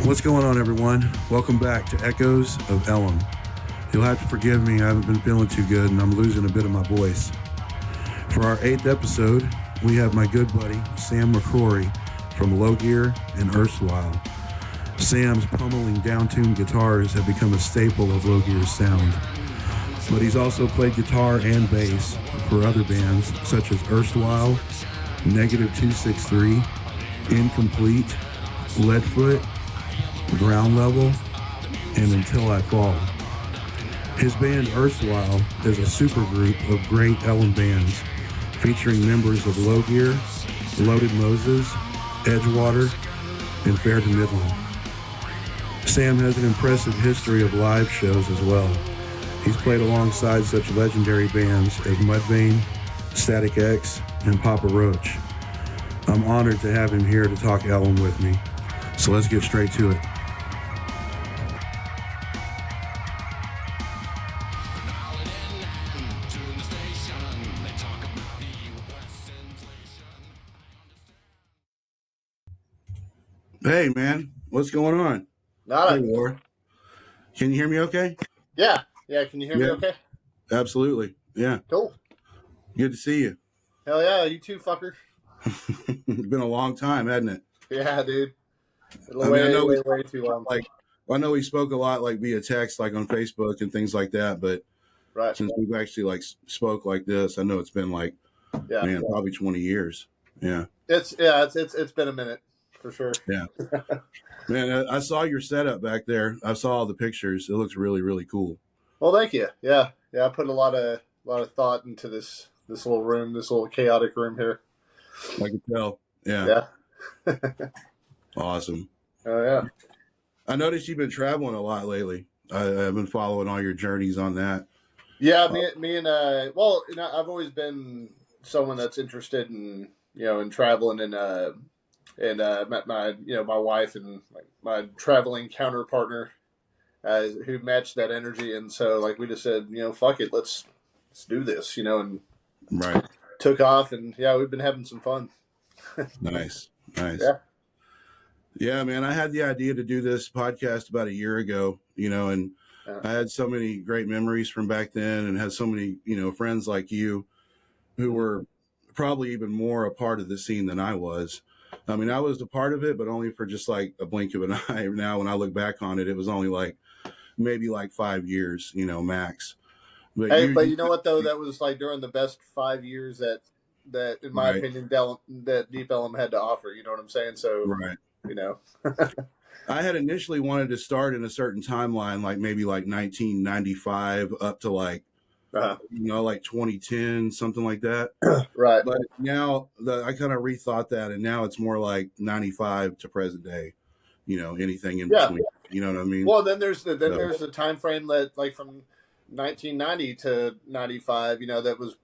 What's going on, everyone? Welcome back to Echoes of Ellum. You'll have to forgive me, I haven't been feeling too good and I'm losing a bit of my voice. For our 8th episode, we have my good buddy, Sam McCrory from Low Gear and Erstwhile. Sam's pummeling down-tuned guitars have become a staple of Low Gear's sound. But he's also played guitar and bass for other bands such as Erstwhile, Negative 263, Incomplete, Leadfoot, Ground Level, and Until I Fall. His band Erstwhile is a supergroup of great Ellum bands featuring members of Low Gear, Loaded Moses, Edgewater, and Fair to Midland. Sam has an impressive history of live shows as well. He's played alongside such legendary bands as Mudvayne, Static X, and Papa Roach. I'm honored to have him here to talk Ellum with me. So let's get straight to it. Hey, man, what's going on? Nada. Hey, Laura. Can you hear me okay? Yeah. Can you hear me okay? Absolutely. Yeah. Cool. Good to see you. Hell yeah, you too, fucker. It's been a long time, hasn't it? Yeah, dude. Way Too long. I know we spoke a lot via text, on Facebook and things like that, but right. Since we've actually spoke like this, I know it's been probably 20 years. Yeah. It's been a minute for sure. Yeah. Man, I saw your setup back there. I saw all the pictures. It looks really, really cool. Well, thank you. Yeah. I put a lot of thought into this little room, this little chaotic room here. I can tell. Yeah. Awesome. Oh yeah. I noticed you've been traveling a lot lately. I've been following all your journeys on that. Yeah, me and I've always been someone that's interested in in traveling and met my my wife and my traveling counter partner who matched that energy, and so we just said fuck it, let's do this and right took off, and we've been having some fun. Nice. Yeah, man, I had the idea to do this podcast about a year ago, and I had so many great memories from back then and had so many friends like you who were probably even more a part of the scene than I was. I mean, I was a part of it, but only for just a blink of an eye. Now, when I look back on it, it was only maybe 5 years, max. But you know what though? That was during the best 5 years that in my opinion, that Deep Ellum had to offer. You know what I'm saying? So, right. I had initially wanted to start in a certain timeline, maybe 1995 up to 2010, something like that. Right. But now I kind of rethought that, and now it's more 95 to present day. Anything in between. You know what I mean? Well, then there's the time frame that from 1990 to 95. That was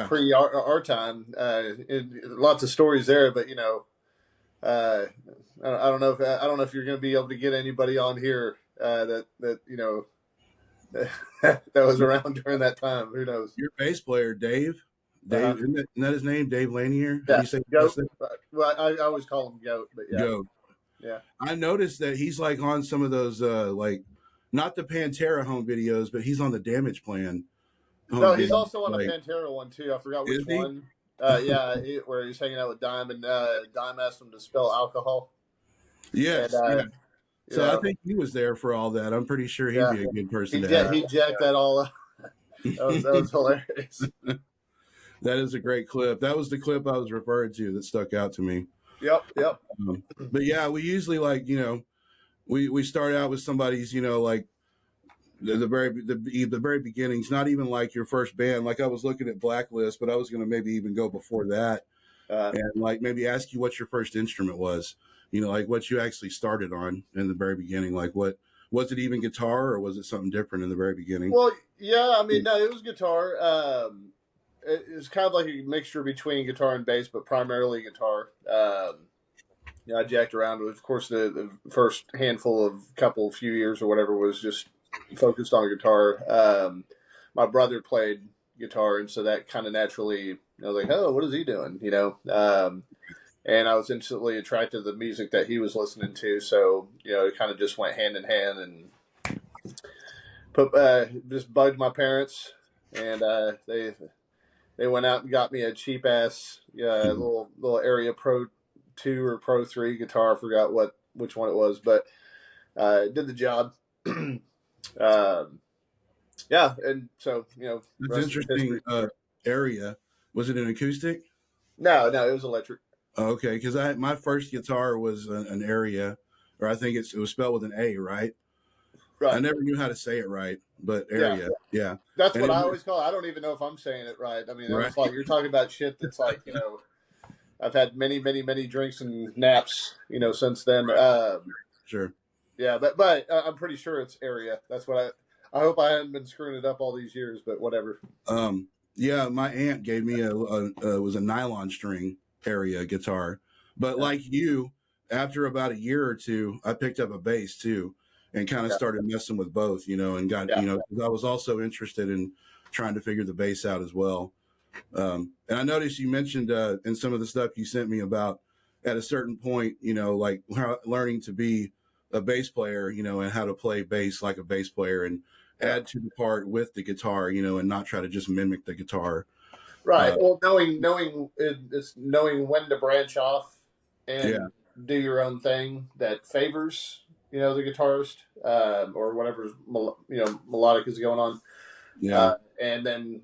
pre our time. Lots of stories there, but I don't know if you're going to be able to get anybody on here that that was around during that time. Who knows? Your bass player, Dave. Isn't that his name? Dave Lanier? Yeah. You say Goat? Well, I always call him Goat, but yeah. Goat. Yeah. I noticed that he's on some of those not the Pantera home videos, but he's on the Damage Plan. No, he's also on a Pantera one too. I forgot which one. Where he's hanging out with Dime, and Dime asked him to spell alcohol. Yes. And, so I think he was there for all that. I'm pretty sure he'd be a good person to have. He jacked that all up. That was hilarious. That is a great clip. That was the clip I was referring to that stuck out to me. Yep. But yeah, we usually we start out with somebody's the very beginnings, not even your first band. I was looking at Blacklist, but I was going to maybe even go before that and maybe ask you what your first instrument was. What you actually started on in the very beginning. What was it, even guitar, or was it something different in the very beginning? Well, yeah, I mean, no, it was guitar. It was kind of a mixture between guitar and bass, but primarily guitar. I jacked around with, of course, the first handful of few years or whatever was just focused on guitar. My brother played guitar, and so that kind of naturally, I was like, oh, what is he doing? and I was instantly attracted to the music that he was listening to. So it kind of just went hand in hand, and just bugged my parents, and they went out and got me a cheap ass little Area Pro 2 or Pro 3 guitar. I forgot which one it was, but it did the job. Yeah, and so That's rest is history. interesting. Area, was it an acoustic? No, it was electric. Oh, okay, because my first guitar was an Area, or I think it was spelled with an A, right? I Right. never knew how to say it right, but Yeah. Area, yeah. That's And what it, I always call it. I don't even know if I'm saying it right. I mean, it right, was like you're talking about shit that's like, I've had many, many, many drinks and naps, since then. right, sure. Yeah, but I'm pretty sure it's Area. That's what I hope I haven't been screwing it up all these years, but whatever. Yeah, my aunt gave me a was a nylon string Area guitar, but Yeah. like you, after about a year or two, I picked up a bass too, and kind of Yeah. started messing with both, and got Yeah. 'cause I was also interested in trying to figure the bass out as well. And I noticed you mentioned in some of the stuff you sent me about at a certain point, like learning to be a bass player, and how to play bass like a bass player and Yeah. add to the part with the guitar, and not try to just mimic the guitar. Right. Uh, Well, it's knowing when to branch off yeah, and do your own thing that favors the guitarist, or whatever melodic is going on, yeah, and then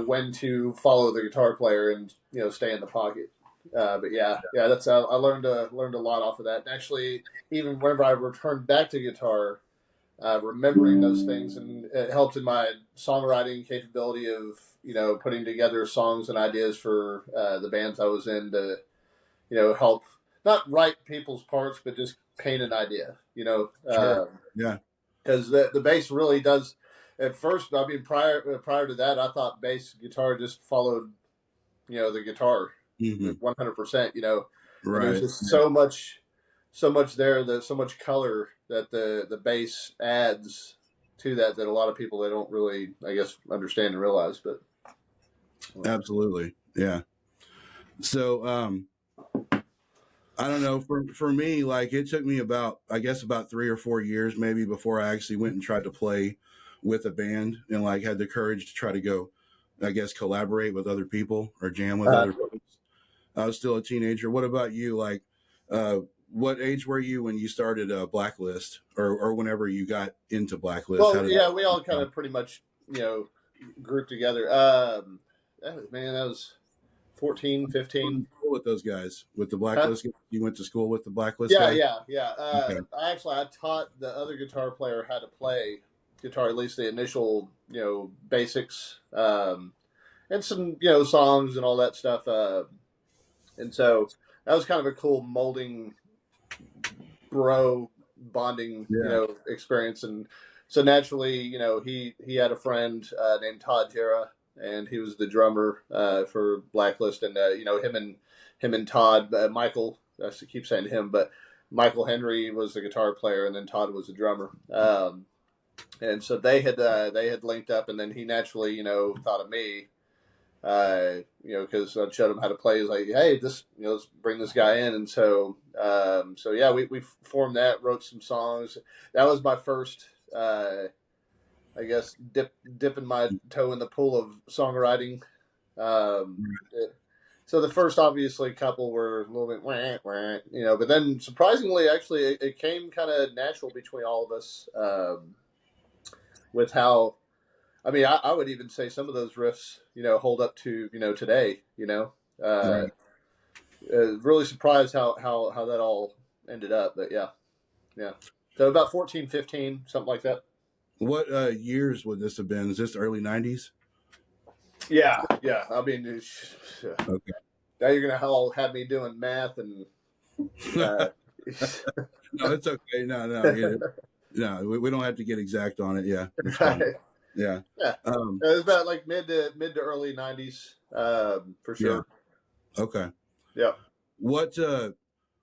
when to follow the guitar player and stay in the pocket. But yeah, that's I learned a lot off of that. And actually, even whenever I returned back to guitar, remembering those things, and it helped in my songwriting capability of putting together songs and ideas for the bands I was in to help not write people's parts, but just paint an idea. sure, yeah, Because the bass really does. At first, I mean, prior to that, I thought bass guitar just followed the guitar hmm 100%. And there's right, just so much there, that so much color that the bass adds to that a lot of people, they don't really, I guess, understand and realize. But absolutely, yeah. So, I don't know. For me, like it took me about, I guess, about 3 or 4 years maybe before I actually went and tried to play with a band and like had the courage to try to go, I guess, collaborate with other people or jam with other folks. I was still a teenager. What about you? Like, what age were you when you started Blacklist, or whenever you got into Blacklist? How well, did yeah, we all kind that? of pretty much grouped together. Man, that was 14, Went 15. to school with those guys with the Huh? Blacklist? You went to school with the Blacklist Yeah, guys? yeah, yeah. Okay. I taught the other guitar player how to play guitar, at least the initial, basics, and some, songs and all that stuff. And so that was kind of a cool molding bro bonding, Yeah. experience. And so naturally, he had a friend named Todd Jera, and he was the drummer for Blacklist. And him and Todd, Michael, I keep saying him, but Michael Henry was the guitar player, and then Todd was the drummer. And so they had linked up, and then he naturally, thought of me, because I showed him how to play. He's like, hey, let's bring this guy in. And so yeah, we formed that, wrote some songs. That was my first, I guess, dipping my toe in the pool of songwriting. So the first, obviously, couple were a little bit, wah, wah, but then surprisingly, actually, it came kind of natural between all of us, with how, I mean, I would even say some of those riffs, hold up to, today, Right. really surprised how that all ended up. But yeah, yeah. So about 14, 15, something like that. What years would this have been? Is this early 90s? Yeah, yeah. I mean, Okay. now you're gonna have me doing math and. Uh, No, it's okay. No, no, we don't have to get exact on it. Yeah, that's fine. right. Yeah. Yeah. Um, It was about like mid to early 90s, for yeah. sure. Okay. Yeah. What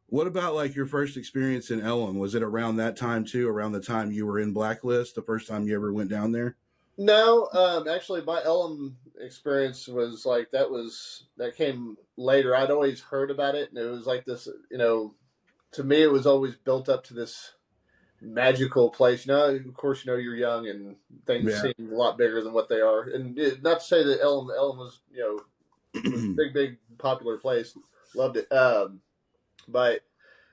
what about like your first experience in Ellum? Was it around that time too? Around the time you were in Blacklist, the first time you ever went down there? No, actually, my Ellum experience was like that came later. I'd always heard about it, and it was like this. To me, it was always built up to this magical place. Of course, you're young and things Yeah. seem a lot bigger than what they are. And not to say that Ellum was was a big popular place. Loved it. But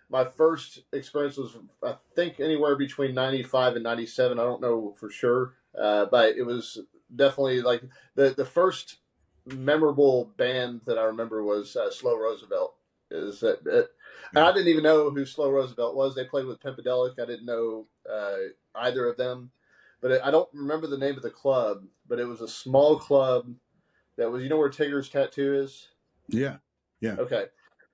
my first experience was, I think, anywhere between 95 and 97. I don't know for sure, but it was definitely like the first memorable band that I remember was Slow Roosevelt. Is that and Yeah. I didn't even know who Slow Roosevelt was. They played with Pimpedelic. I didn't know either of them, but I don't remember the name of the club. But it was a small club that was, where Tigger's tattoo is. Yeah. Yeah. Okay.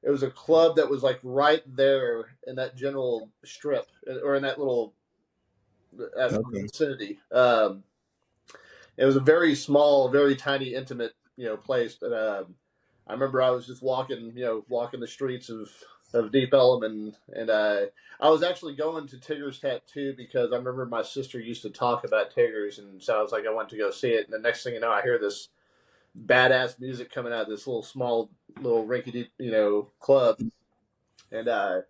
It was a club that was like right there in that general strip, or in that little Okay. vicinity. It was a very small, very tiny, intimate, place. But I remember I was just walking, walking the streets of Deep Ellum, and I was actually going to Tigger's tattoo because I remember my sister used to talk about Tigger's, and so I was like, I went to go see it. And the next thing you know, I hear this badass music coming out of this little small, little rinky dink, club, and I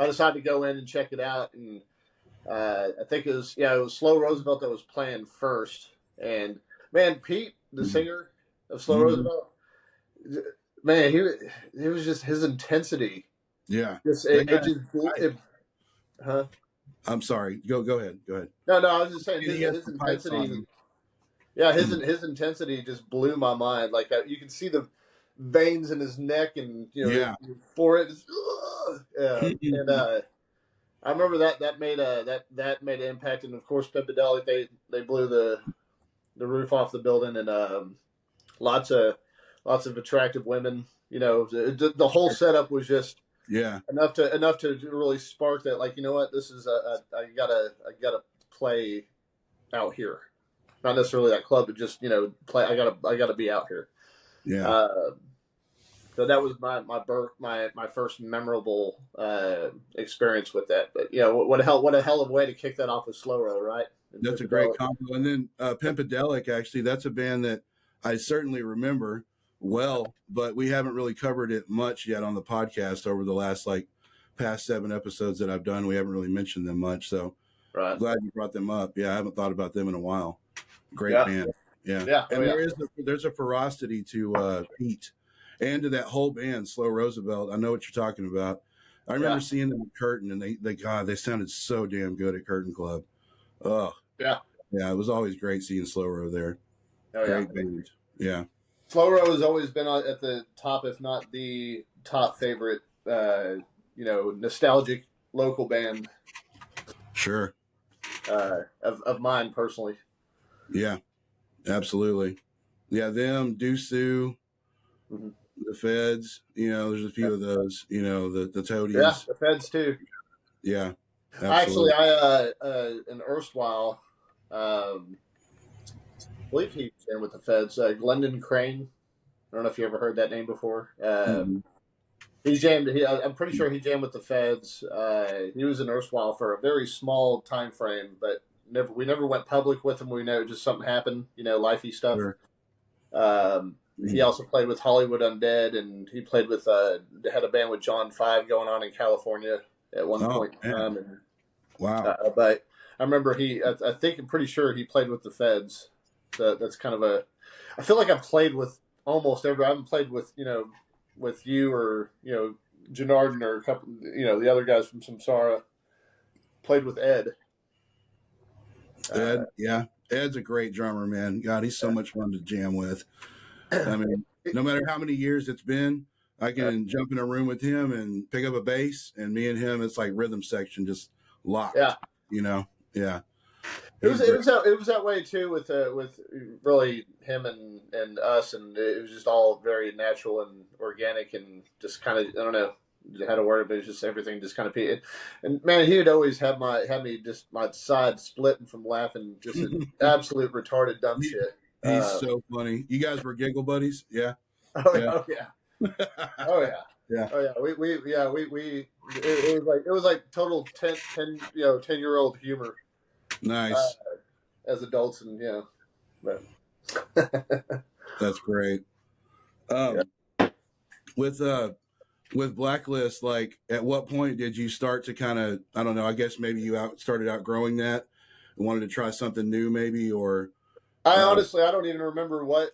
decided to go in and check it out. And I think it was Slow Roosevelt that was playing first. And man, Pete, the singer of Slow Mm-hmm. Roosevelt, man, he was just his intensity. Yeah. Just That it guy. just I, it, huh? I'm sorry. Go ahead. Go ahead. No, I was just saying He has his the pipes on intensity. him. Yeah, his intensity just blew my mind. Like you can see the veins in his neck, and Yeah. his forehead. Is, and I remember that made that made an impact, and of course Pimpedelic, they blew the roof off the building, and lots of lots of attractive women. The whole setup was just Yeah. enough to really spark that. Like, what, this is I gotta play out here, not necessarily that club, but just play. I gotta be out here. Yeah. Uh, so that was my first memorable experience with that. But what a hell of a way to kick that off with Slow Row, right? And That's a great Pimpedelic. combo. And then Pimpedelic, actually, that's a band that I certainly remember well, but we haven't really covered it much yet on the podcast over the last past 7 episodes that I've done. We haven't really mentioned them much. So I'm Right. glad you brought them up. Yeah, I haven't thought about them in a while. Great Yeah. band. Yeah. Yeah. Oh And yeah. there's a ferocity to Pete and to that whole band, Slow Roosevelt. I know what you're talking about. I remember Yeah. seeing them at Curtin, and they sounded so damn good at Curtin Club. Oh, Yeah. yeah, it was always great seeing Slow Row there. Oh yeah. Great band. Yeah, Slow Row has always been at the top, if not the top favorite. Nostalgic local band sure. of mine personally. Yeah, absolutely. Yeah, them, Doosu, Mm-hmm. the Feds. There's a few of those. The Yeah, Toadies. the Feds too. Yeah, Actually, absolutely. I an erstwhile, I believe he was in with the Feds. Glendon Crane. I don't know if you ever heard that name before. Mm-hmm. He's jammed. I'm pretty sure he jammed with the Feds. He was in erstwhile for a very small time frame, but we never went public with him. We know just something happened. Lifey stuff. Sure. He also played with Hollywood Undead, and he played with had a band with John Five going on in California at one Oh, point in man. time. And Wow. but I remember I think I'm pretty sure he played with the Feds. So that's kind of a. I feel like I've played with almost every. I haven't played with with you or Janardin or a couple the other guys from Samsara. Played with Ed. Ed, yeah. Ed's a great drummer, man. God, he's so much fun to jam with. I mean, no matter how many years it's been, I can jump in a room with him and pick up a bass, and me and him, it's like rhythm section just locked. Yeah. Yeah. It was that way too with really him and us, and it was just all very natural and organic, and just kind of, I don't know how to word it, but it's just everything just kind of peaked. And man, he would always have me just my side splitting from laughing, just at absolute retarded dumb shit. He's so funny. You guys were giggle buddies? Yeah. Oh Yeah. yeah. Oh yeah. Yeah. Oh yeah. We it was like total 10-year-old humor Nice. as adults, and But That's great. yeah. With Blacklist, like, at what point did you start to kind of, I don't know, I guess maybe you started outgrowing that and wanted to try something new, maybe, or I uh, honestly, I don't even remember what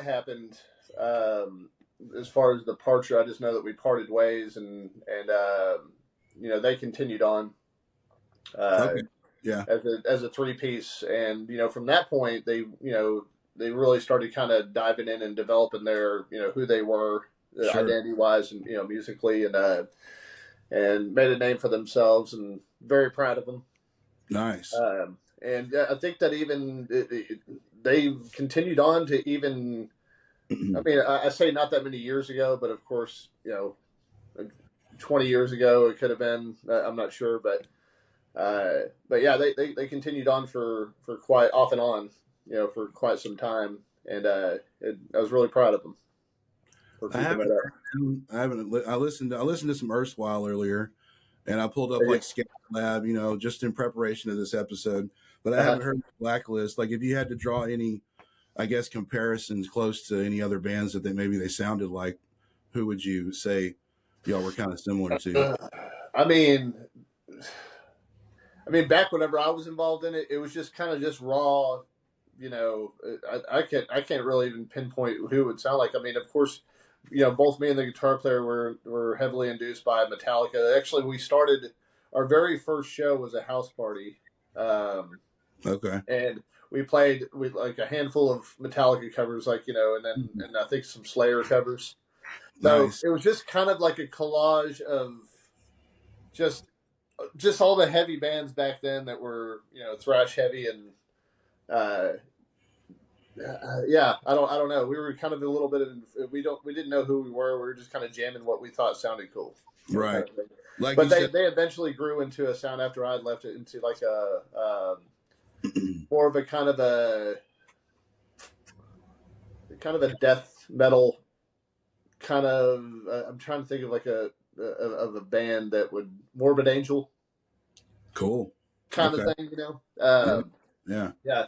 happened as far as departure. I just know that we parted ways, and they continued on uh, okay, yeah, as a three piece, and from that point they really started kind of diving in and developing their who they were, sure, identity wise, and musically, and made a name for themselves, and very proud of them. nice, And I think that even they continued on to even. I mean, I say not that many years ago, but of course, 20 years ago it could have been. I'm not sure, but yeah, they continued on for quite off and on, for quite some time, and I was really proud of them for I keeping that haven't up. heard them. I listened to some Erstwhile earlier, and I pulled up Yeah. like Scat Lab, just in preparation of this episode. But I Uh-huh. haven't heard Blacklist. Like, if you had to draw any, I guess, comparisons close to any other bands that maybe they sounded like, who would you say y'all were kind of similar to? I mean, back whenever I was involved in it, it was just kind of just raw. I can't really even pinpoint who it would sound like. I mean, of course, both me and the guitar player were heavily induced by Metallica. Actually, we started our very first show was a house party, Okay, and we played with like a handful of Metallica covers, like and I think some Slayer covers. So nice. it was just kind of like a collage of just just all the heavy bands back then that were thrash heavy, and uh, yeah, I don't know. We were kind of a little bit of we didn't know who we were. We were just kind of jamming what we thought sounded cool, kind Right. of thing. Like But you they said, they eventually grew into a sound after I'd left it into like a more of a kind of a death metal kind of. I'm trying to think of like a band that would Morbid Angel cool. kind of Okay. thing. Yeah. Yeah. Yeah,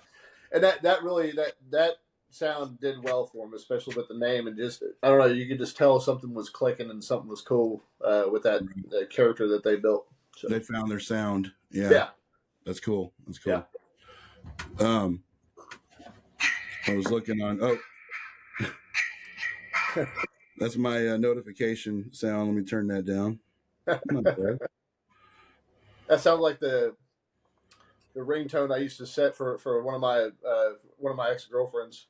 and that really that sound did well for him, especially with the name, and just I don't know, you could just tell something was clicking and something was cool with that character that they built. So They found their sound. Yeah. yeah, That's cool. That's yeah. cool. Um, I was looking on. Oh, that's my notification sound. Let me turn that down. Not bad. That sounds like the ringtone I used to set for one of my ex girlfriends.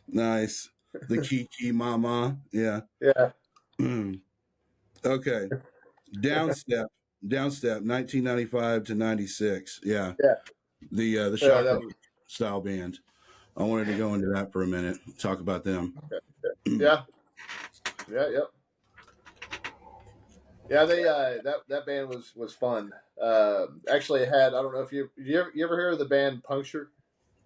Nice. The Kiki Mama. Yeah. Yeah, Okay. Downstep. Downstep. 1995 to 96. Yeah. yeah, The yeah. shock That rock was style band. I wanted to go into that for a minute. Talk about them. yeah, yeah, yep. Yeah, they that band was fun. Actually, it had I don't know if you ever hear of the band Puncture?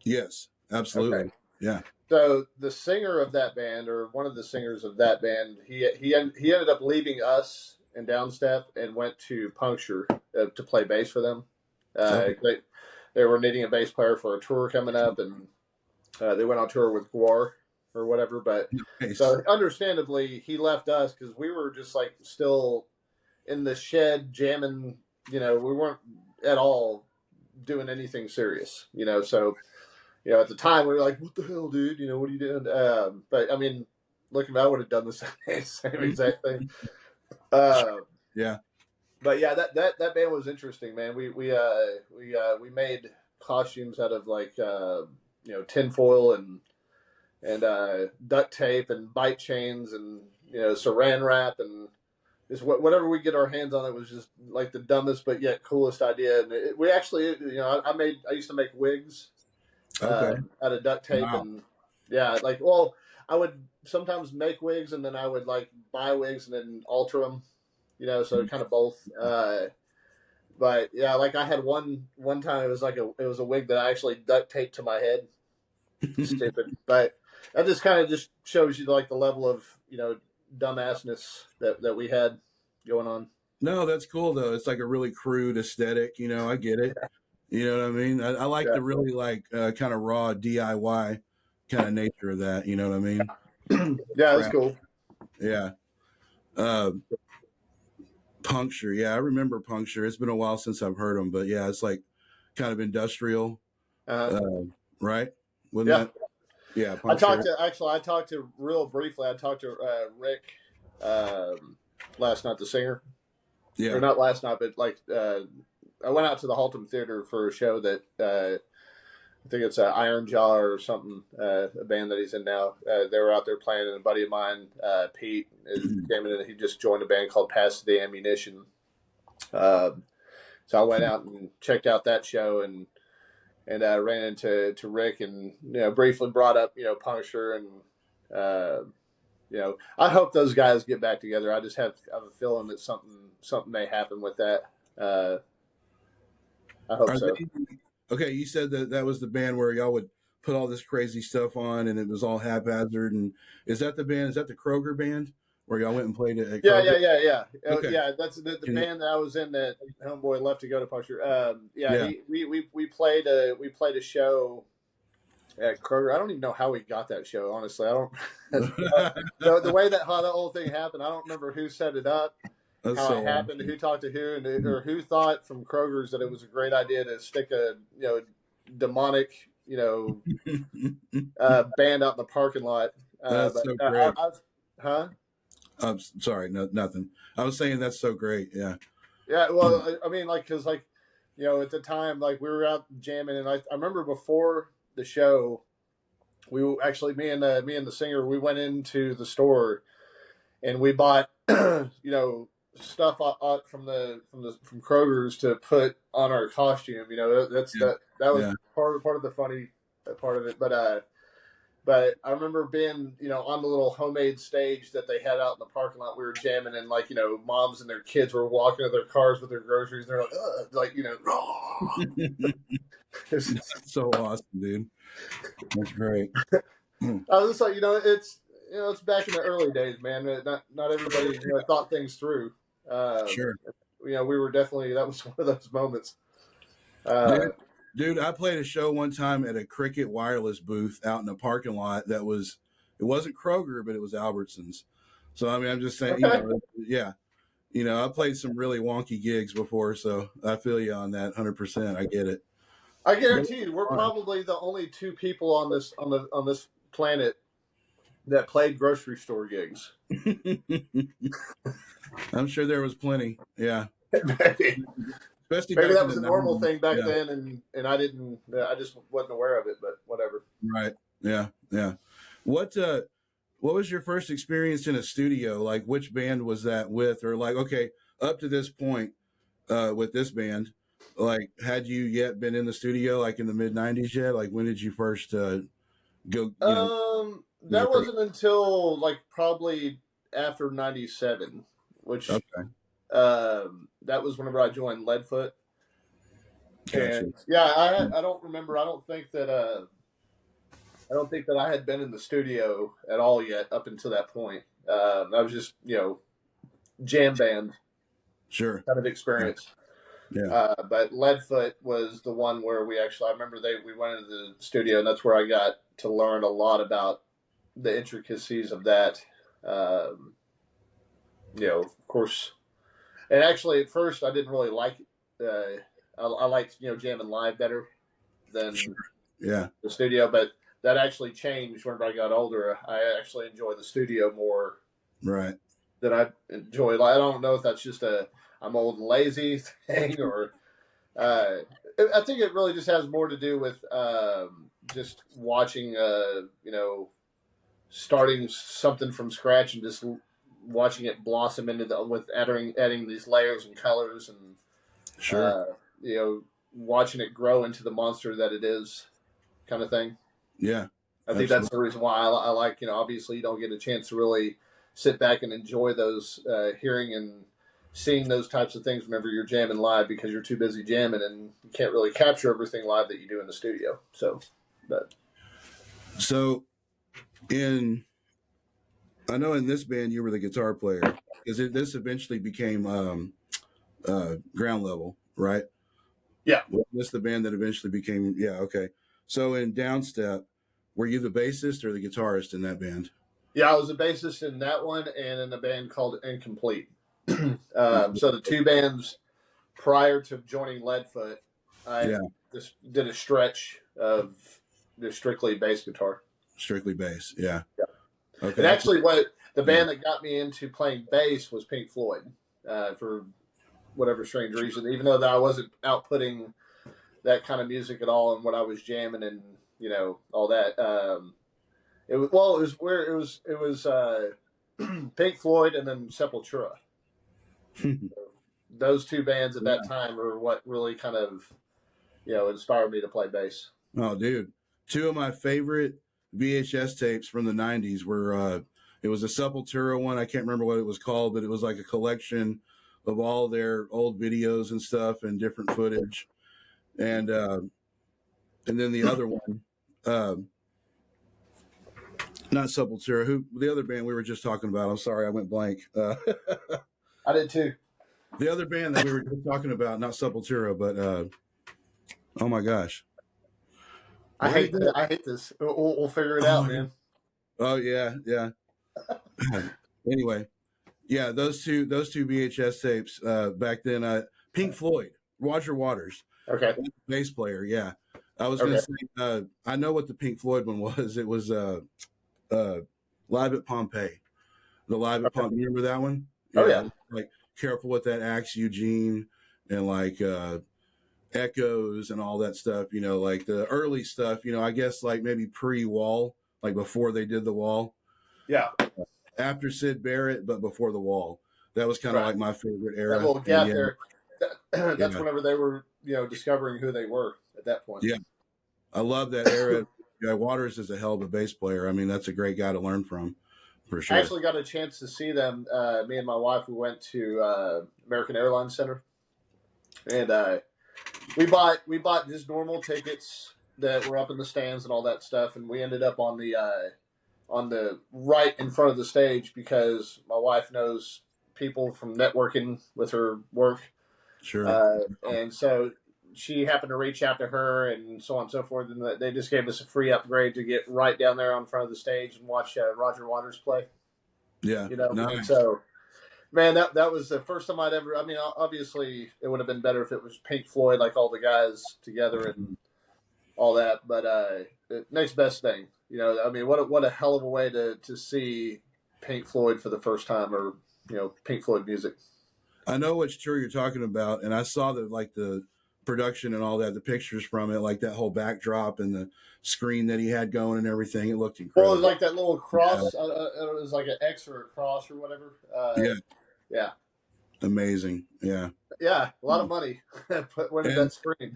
Yes. Okay. Absolutely. Yeah. So the singer of that band, or one of the singers of that band, he ended up leaving us in Downstep and went to Puncture to play bass for them. Okay. They were needing a bass player for a tour coming up, and they went on tour with Guar or whatever. But Nice. so understandably, he left us because we were just like still in the shed jamming. We weren't at all doing anything serious. So at the time we were like, "What the hell, dude? What are you doing?" But I mean, looking back, I would have done the same exact thing. Uh, Yeah. but yeah, that band was interesting, man. We made costumes out of like tinfoil and duct tape and bite chains and saran wrap and just whatever we get our hands on. It was just like the dumbest but yet coolest idea. And we actually, I used to make wigs Okay. out of duct tape, Wow. and yeah, like, well, I would sometimes make wigs and then I would like buy wigs and then alter them, so kind of both. But yeah, like I had one time it was a wig that I actually duct taped to my head. Stupid, but that just shows you like the level of dumbassness that we had going on. No, that's cool though. It's like a really crude aesthetic. I get it. You know what I mean? I like Yeah. the really like kind of raw DIY kind of nature of that. You know what I mean? Yeah, that's Crap. cool. Yeah. Uh, Puncture. Yeah, I remember Puncture. It's been a while since I've heard them, but yeah, it's like kind of industrial, Uh, right? Wasn't yeah. that? Yeah, I talked Puncture. to actually. I talked to real briefly. I talked to Rick last night, the singer, or Yeah. not last night, but like I went out to the Haltom Theater for a show that I think it's Iron Jaw or something, a band that he's in now. They were out there playing, and a buddy of mine, Pete, came in and he just joined a band called Pass the Ammunition. So I went out and checked out that show and ran into Rick and briefly brought up Puncture and I hope those guys get back together. I just have a feeling that something may happen with that. I hope Are so. they okay? You said that was the band where y'all would put all this crazy stuff on, and it was all haphazard. And is that the band? Is that the Kroger band where y'all went and played at Yeah, Kroger? Okay. yeah. That's the Can band that I was in that homeboy left to go to Puncture. Yeah. We played a show at Kroger. I don't even know how we got that show. Honestly, I don't. The way that how the whole thing happened, I don't remember who set it up, That's how so it happened, awesome. who talked to who, or who thought from Kroger's that it was a great idea to stick a demonic band out in the parking lot. That's But so great. huh? I'm sorry, no, nothing. I was saying that's so great. Yeah. Yeah, well, I mean, like, because, like, at the time, like, we were out jamming, and I remember before the show, actually, me and the singer, we went into the store, and we bought, stuff from Kroger's to put on our costume. Yeah. That was Yeah. part of the funny part of it, but I remember being, on the little homemade stage that they had out in the parking lot. We were jamming, and like, moms and their kids were walking to their cars with their groceries, and they're like, ugh, like, That's so awesome, dude. That's great. I was just like, it's back in the early days, man. Not everybody, thought things through. Um, Sure. we were definitely that was one of those moments. Dude, I played a show one time at a Cricket Wireless booth out in the parking lot it wasn't Kroger, but it was Albertsons. So, I mean, I'm just saying, Okay. yeah. I played some really wonky gigs before, so I feel you on that 100%. I get it. I guarantee you, we're probably the only two people on this planet that played grocery store gigs. I'm sure there was plenty. Yeah. Maybe Especially that was a normal 90s. thing back Yeah. then, and I didn't. I just wasn't aware of it. But whatever. Right. Yeah. Yeah. What was your first experience in a studio? Like, which band was that with? Or like, okay, up to this point, with this band, like, had you yet been in the studio, like in the mid '90s yet? Like, when did you first go? That wasn't until like probably after '97, which Okay. that was whenever I joined Leadfoot. Gotcha. And yeah, I don't remember. I don't think that I had been in the studio at all yet up until that point. I was just jam band Sure. kind of experience. Yeah. But Leadfoot was the one where I remember we went into the studio, and that's where I got to learn a lot about the intricacies of that. Of course, and actually at first I didn't really like it. I liked jamming live better than Yeah. the studio, but that actually changed whenever I got older. I actually enjoy the studio more Right. than I enjoy. I don't know if that's just I'm old and lazy thing, or I think it really just has more to do with just watching, starting something from scratch and just watching it blossom with adding these layers and colors and Sure. watching it grow into the monster that it is, kind of thing. Yeah. I think that's the reason why I like, obviously you don't get a chance to really sit back and enjoy those, hearing and seeing those types of things whenever you're jamming live, because you're too busy jamming and you can't really capture everything live that you do in the studio. So I know in this band you were the guitar player, because this eventually became ground level, right? Yeah. Was this the band that eventually became? Yeah. Okay. So in Downstep, were you the bassist or the guitarist in that band? Yeah, I was a bassist in that one and in a band called Incomplete. So the two bands prior to joining Leadfoot, I Yeah. just did a stretch of just strictly bass guitar. Strictly bass. Yeah. Yeah. And Okay. actually, what the Yeah. band that got me into playing bass was Pink Floyd, for whatever strange reason. Even though that I wasn't outputting that kind of music at all, and what I was jamming and all that. It was where it was Pink Floyd and then Sepultura. Those two bands at that Yeah. time are what really kind of inspired me to play bass. Oh, dude. Two of my favorite VHS tapes from the 90s were it was a Sepultura one. I can't remember what it was called, but it was like a collection of all their old videos and stuff and different footage. And then the other one, not Sepultura, who the other band we were just talking about. I'm sorry, I went blank. I did too. The other band that we were just talking about, not Sepultura, but oh my gosh. I hate that. I hate this. We'll figure it out, man. Oh yeah, yeah. Anyway, yeah, those two VHS tapes back then. Pink Floyd, Roger Waters, Okay. bass player. Yeah, I was gonna say. I know what the Pink Floyd one was. It was Live at Pompeii. The Live at Pompeii. Remember that one? Oh yeah. Like Careful with That Axe, Eugene, and like Echoes and all that stuff. Like the early stuff. I guess like maybe pre-Wall, like before they did the Wall. Yeah. After Sid Barrett, but before the Wall. That was kind of like my favorite era. That little gap there. That's Yeah. whenever they were, discovering who they were at that point. Yeah. I love that era. Yeah, Waters is a hell of a bass player. I mean, that's a great guy to learn from, for sure. I actually got a chance to see them. Me and my wife, we went to American Airlines Center, and we bought just normal tickets that were up in the stands and all that stuff, and we ended up on the right in front of the stage because my wife knows people from networking with her work. Sure. And so she happened to reach out to her and so on and so forth. And they just gave us a free upgrade to get right down there on front of the stage and watch Roger Waters play. Yeah. Nice. And so, man, that was the first time I'd ever, I mean, obviously it would have been better if it was Pink Floyd, like all the guys together and all that. But next best thing. I mean, what a hell of a way to see Pink Floyd for the first time, or Pink Floyd music. I know which tour you're talking about, and I saw that like the production and all that, the pictures from it, like that whole backdrop and the screen that he had going and everything. It looked incredible. Well, it was like that little cross. It was like an X or a cross or whatever. Yeah. Amazing. Yeah. Yeah, a lot of money went into that screen.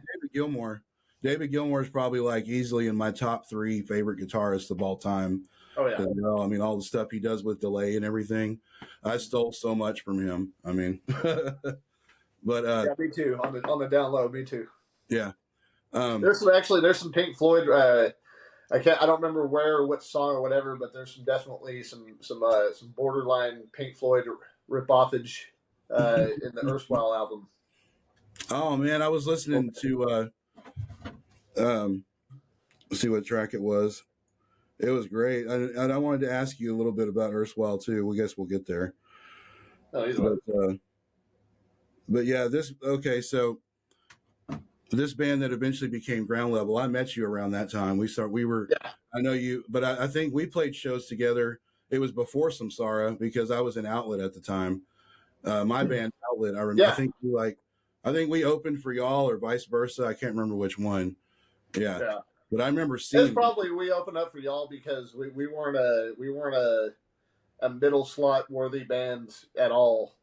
David Gilmour is probably like easily in my top 3 favorite guitarists of all time. Oh yeah. I mean, all the stuff he does with delay and everything, I stole so much from him. I mean, but yeah, me too. On the down low, me too. Yeah. There's some Pink Floyd. I don't remember where or what song or whatever, but there's definitely some borderline Pink Floyd rip-offage in the Erstwhile album. Oh man, I was listening to let's see what track it was. It was great. And I wanted to ask you a little bit about Erstwhile too. We guess we'll get there. But yeah, so this band that eventually became Ground Level, I met you around that time. I know you, but I think we played shows together. It was before Samsara because I was in Outlet at the time. My band Outlet, I remember. Yeah. I think we opened for y'all or vice versa. I can't remember which one. Yeah. But I remember seeing. It's probably we opened up for y'all because we weren't a middle slot worthy band at all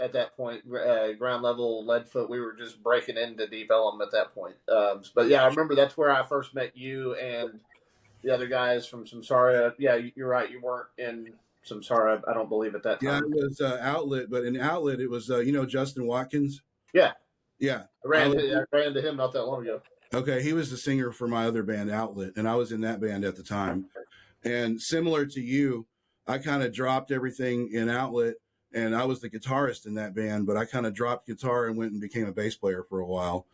at that point. Ground Level, Leadfoot, we were just breaking into Deep Ellum at that point. But yeah, I remember that's where I first met you and the other guys from Samsara. Yeah, you're right. You weren't in Samsara, I don't believe, at that time. Yeah, it was Outlet, but in Outlet it was Justin Watkins. Yeah. Yeah. I ran into him not that long ago. Okay, he was the singer for my other band, Outlet, and I was in that band at the time. And similar to you, I kind of dropped everything in Outlet, and I was the guitarist in that band, but I kind of dropped guitar and went and became a bass player for a while.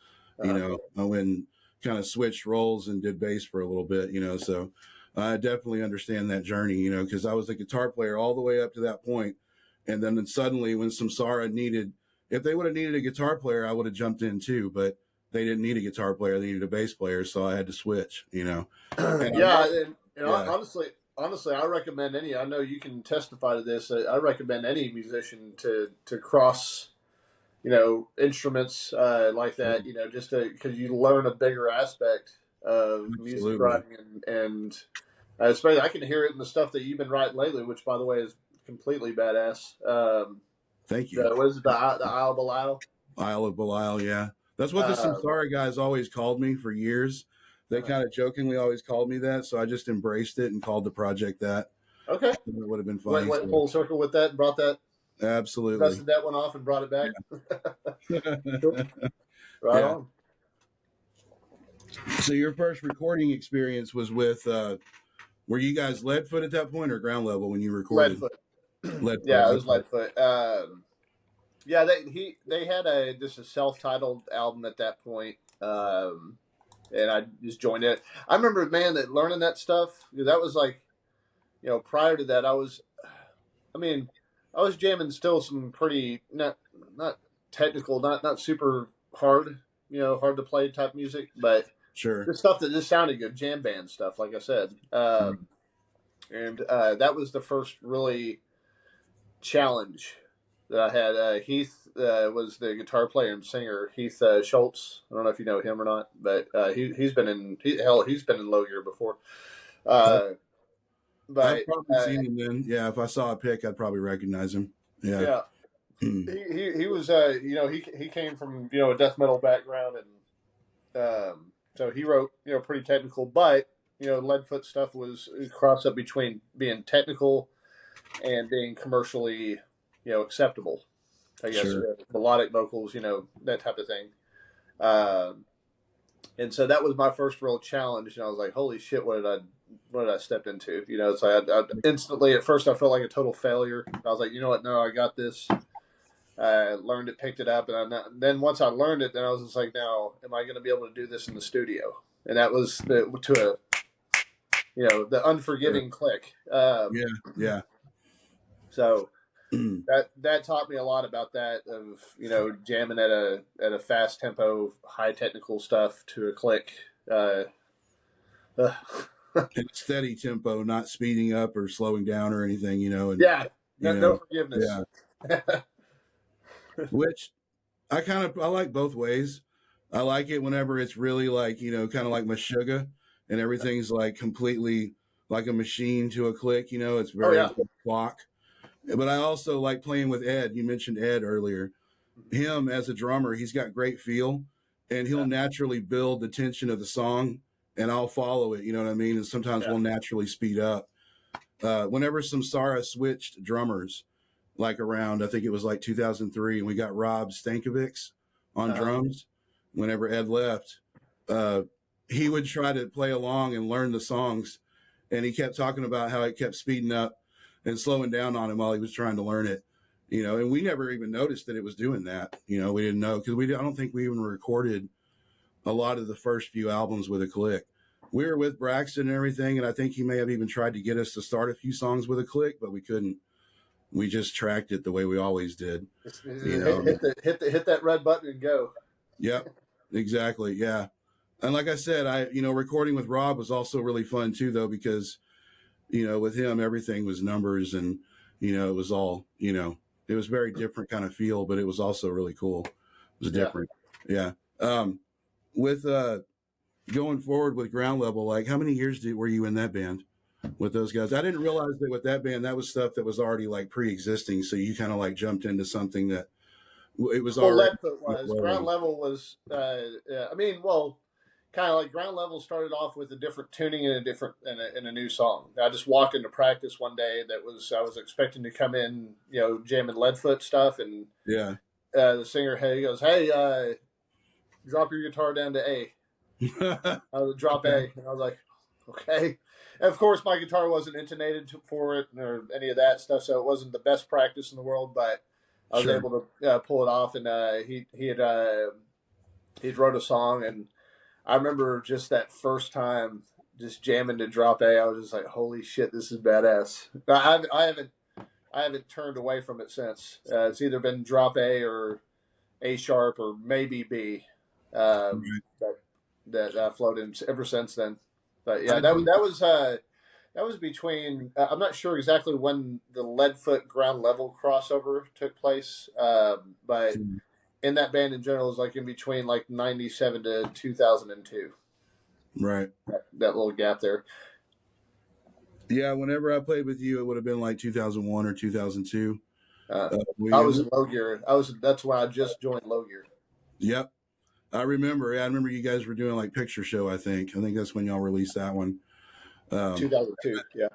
you know, I went and kind of switched roles and did bass for a little bit, you know, so I definitely understand that journey, you know, because I was a guitar player all the way up to that point. And then suddenly when Samsara needed, if they would have needed a guitar player, I would have jumped in too, but they didn't need a guitar player. They needed a bass player. So I had to switch, you know. And yeah. Honestly, I recommend I know you can testify to this. I recommend any musician to cross, you know, instruments like that, you know, just because you learn a bigger aspect of music writing and especially I can hear it in the stuff that you've been writing lately, which by the way is completely badass. Thank you. What is it, the Isle of Belial? Isle of Belial, yeah. That's what the Samsara guys always called me for years. They kind of jokingly always called me that, so I just embraced it and called the project that. Okay. It would have been funny. Went full circle with that and brought that. Absolutely. Dusted that one off and brought it back. Yeah. Cool. Right on. So your first recording experience was with, were you guys Leadfoot at that point or Ground Level when you recorded? Leadfoot. Yeah, it was Leadfoot. Yeah, they had just a self-titled album at that point, and I just joined it. I remember, man, that learning that stuff, that was like, you know, prior to that, I was jamming still some pretty not technical, not super hard, you know, hard to play type music, but sure, the stuff that just sounded good, jam band stuff, like I said, and that was the first really challenge that I had. Heath was the guitar player and singer. Heath Schultz. I don't know if you know him or not, but he's been in Low Gear before. But I've probably seen him then. Yeah, if I saw a pic, I'd probably recognize him. Yeah. He was you know, he came from, you know, a death metal background, and so he wrote, you know, pretty technical, but you know, Leadfoot stuff was a cross up between being technical and being commercially, you know, acceptable, I guess. Sure. Melodic vocals, you know, that type of thing. And so that was my first real challenge, and I was like, "Holy shit, what did I step into?" You know, so I instantly, at first, I felt like a total failure. I was like, "You know what? No, I got this." I learned it, picked it up, and then once I learned it, then I was just like, "Now, am I going to be able to do this in the studio?" And that was to the unforgiving click. Yeah. So that taught me a lot about that, of, you know, jamming at a fast tempo, high technical stuff to a click. Steady tempo, not speeding up or slowing down or anything, you know. And, no forgiveness. Yeah. Which I like both ways. I like it whenever it's really like, you know, kind of like Meshuggah and everything's like completely like a machine to a click, you know, it's very clock. But I also like playing with Ed. You mentioned Ed earlier. Him as a drummer, he's got great feel, and he'll naturally build the tension of the song, and I'll follow it. You know what I mean? And sometimes we'll naturally speed up. Whenever Samsara switched drummers, like around, I think it was like 2003, and we got Rob Stankovics on drums. Whenever Ed left, he would try to play along and learn the songs, and he kept talking about how it kept speeding up and slowing down on him while he was trying to learn it, you know, and we never even noticed that it was doing that. You know, we didn't know, because I don't think we even recorded a lot of the first few albums with a click. We were with Braxton and everything, and I think he may have even tried to get us to start a few songs with a click, but we couldn't. We just tracked it the way we always did. You know? hit that red button and go. Yep, exactly. Yeah. And like I said, recording with Rob was also really fun too, though, because, you know, with him, everything was numbers, and, you know, it was all, you know, it was very different kind of feel, but it was also really cool. It was different. Yeah. With going forward with Ground Level, like, how many years were you in that band with those guys? I didn't realize that with that band, that was stuff that was already like pre-existing. So you kind of like jumped into something that it was already. Leadfoot was. Ground Level was, kind of like Ground Level started off with a different tuning and a new song. I just walked into practice one day I was expecting to come in, you know, jamming Leadfoot stuff, and the singer, he goes, "Hey, drop your guitar down to A." I would drop A, and I was like, "Okay." And of course, my guitar wasn't intonated for it or any of that stuff, so it wasn't the best practice in the world, but I was able to pull it off. And he had he wrote a song, and I remember just that first time just jamming to drop A. I was just like, "Holy shit, this is badass." I haven't turned away from it since. It's either been drop A or A sharp or maybe B. That that flowed in ever since then. But yeah, that was between. I'm not sure exactly when the Leadfoot ground level crossover took place, but in that band in general is like in between like 97 to 2002. Right. That little gap there. Yeah, whenever I played with you, it would have been like 2001 or 2002. I was in Low Gear. That's when I just joined Low Gear. Yep. I remember. Yeah, I remember you guys were doing like Picture Show, I think. I think that's when y'all released that one. 2002, yeah.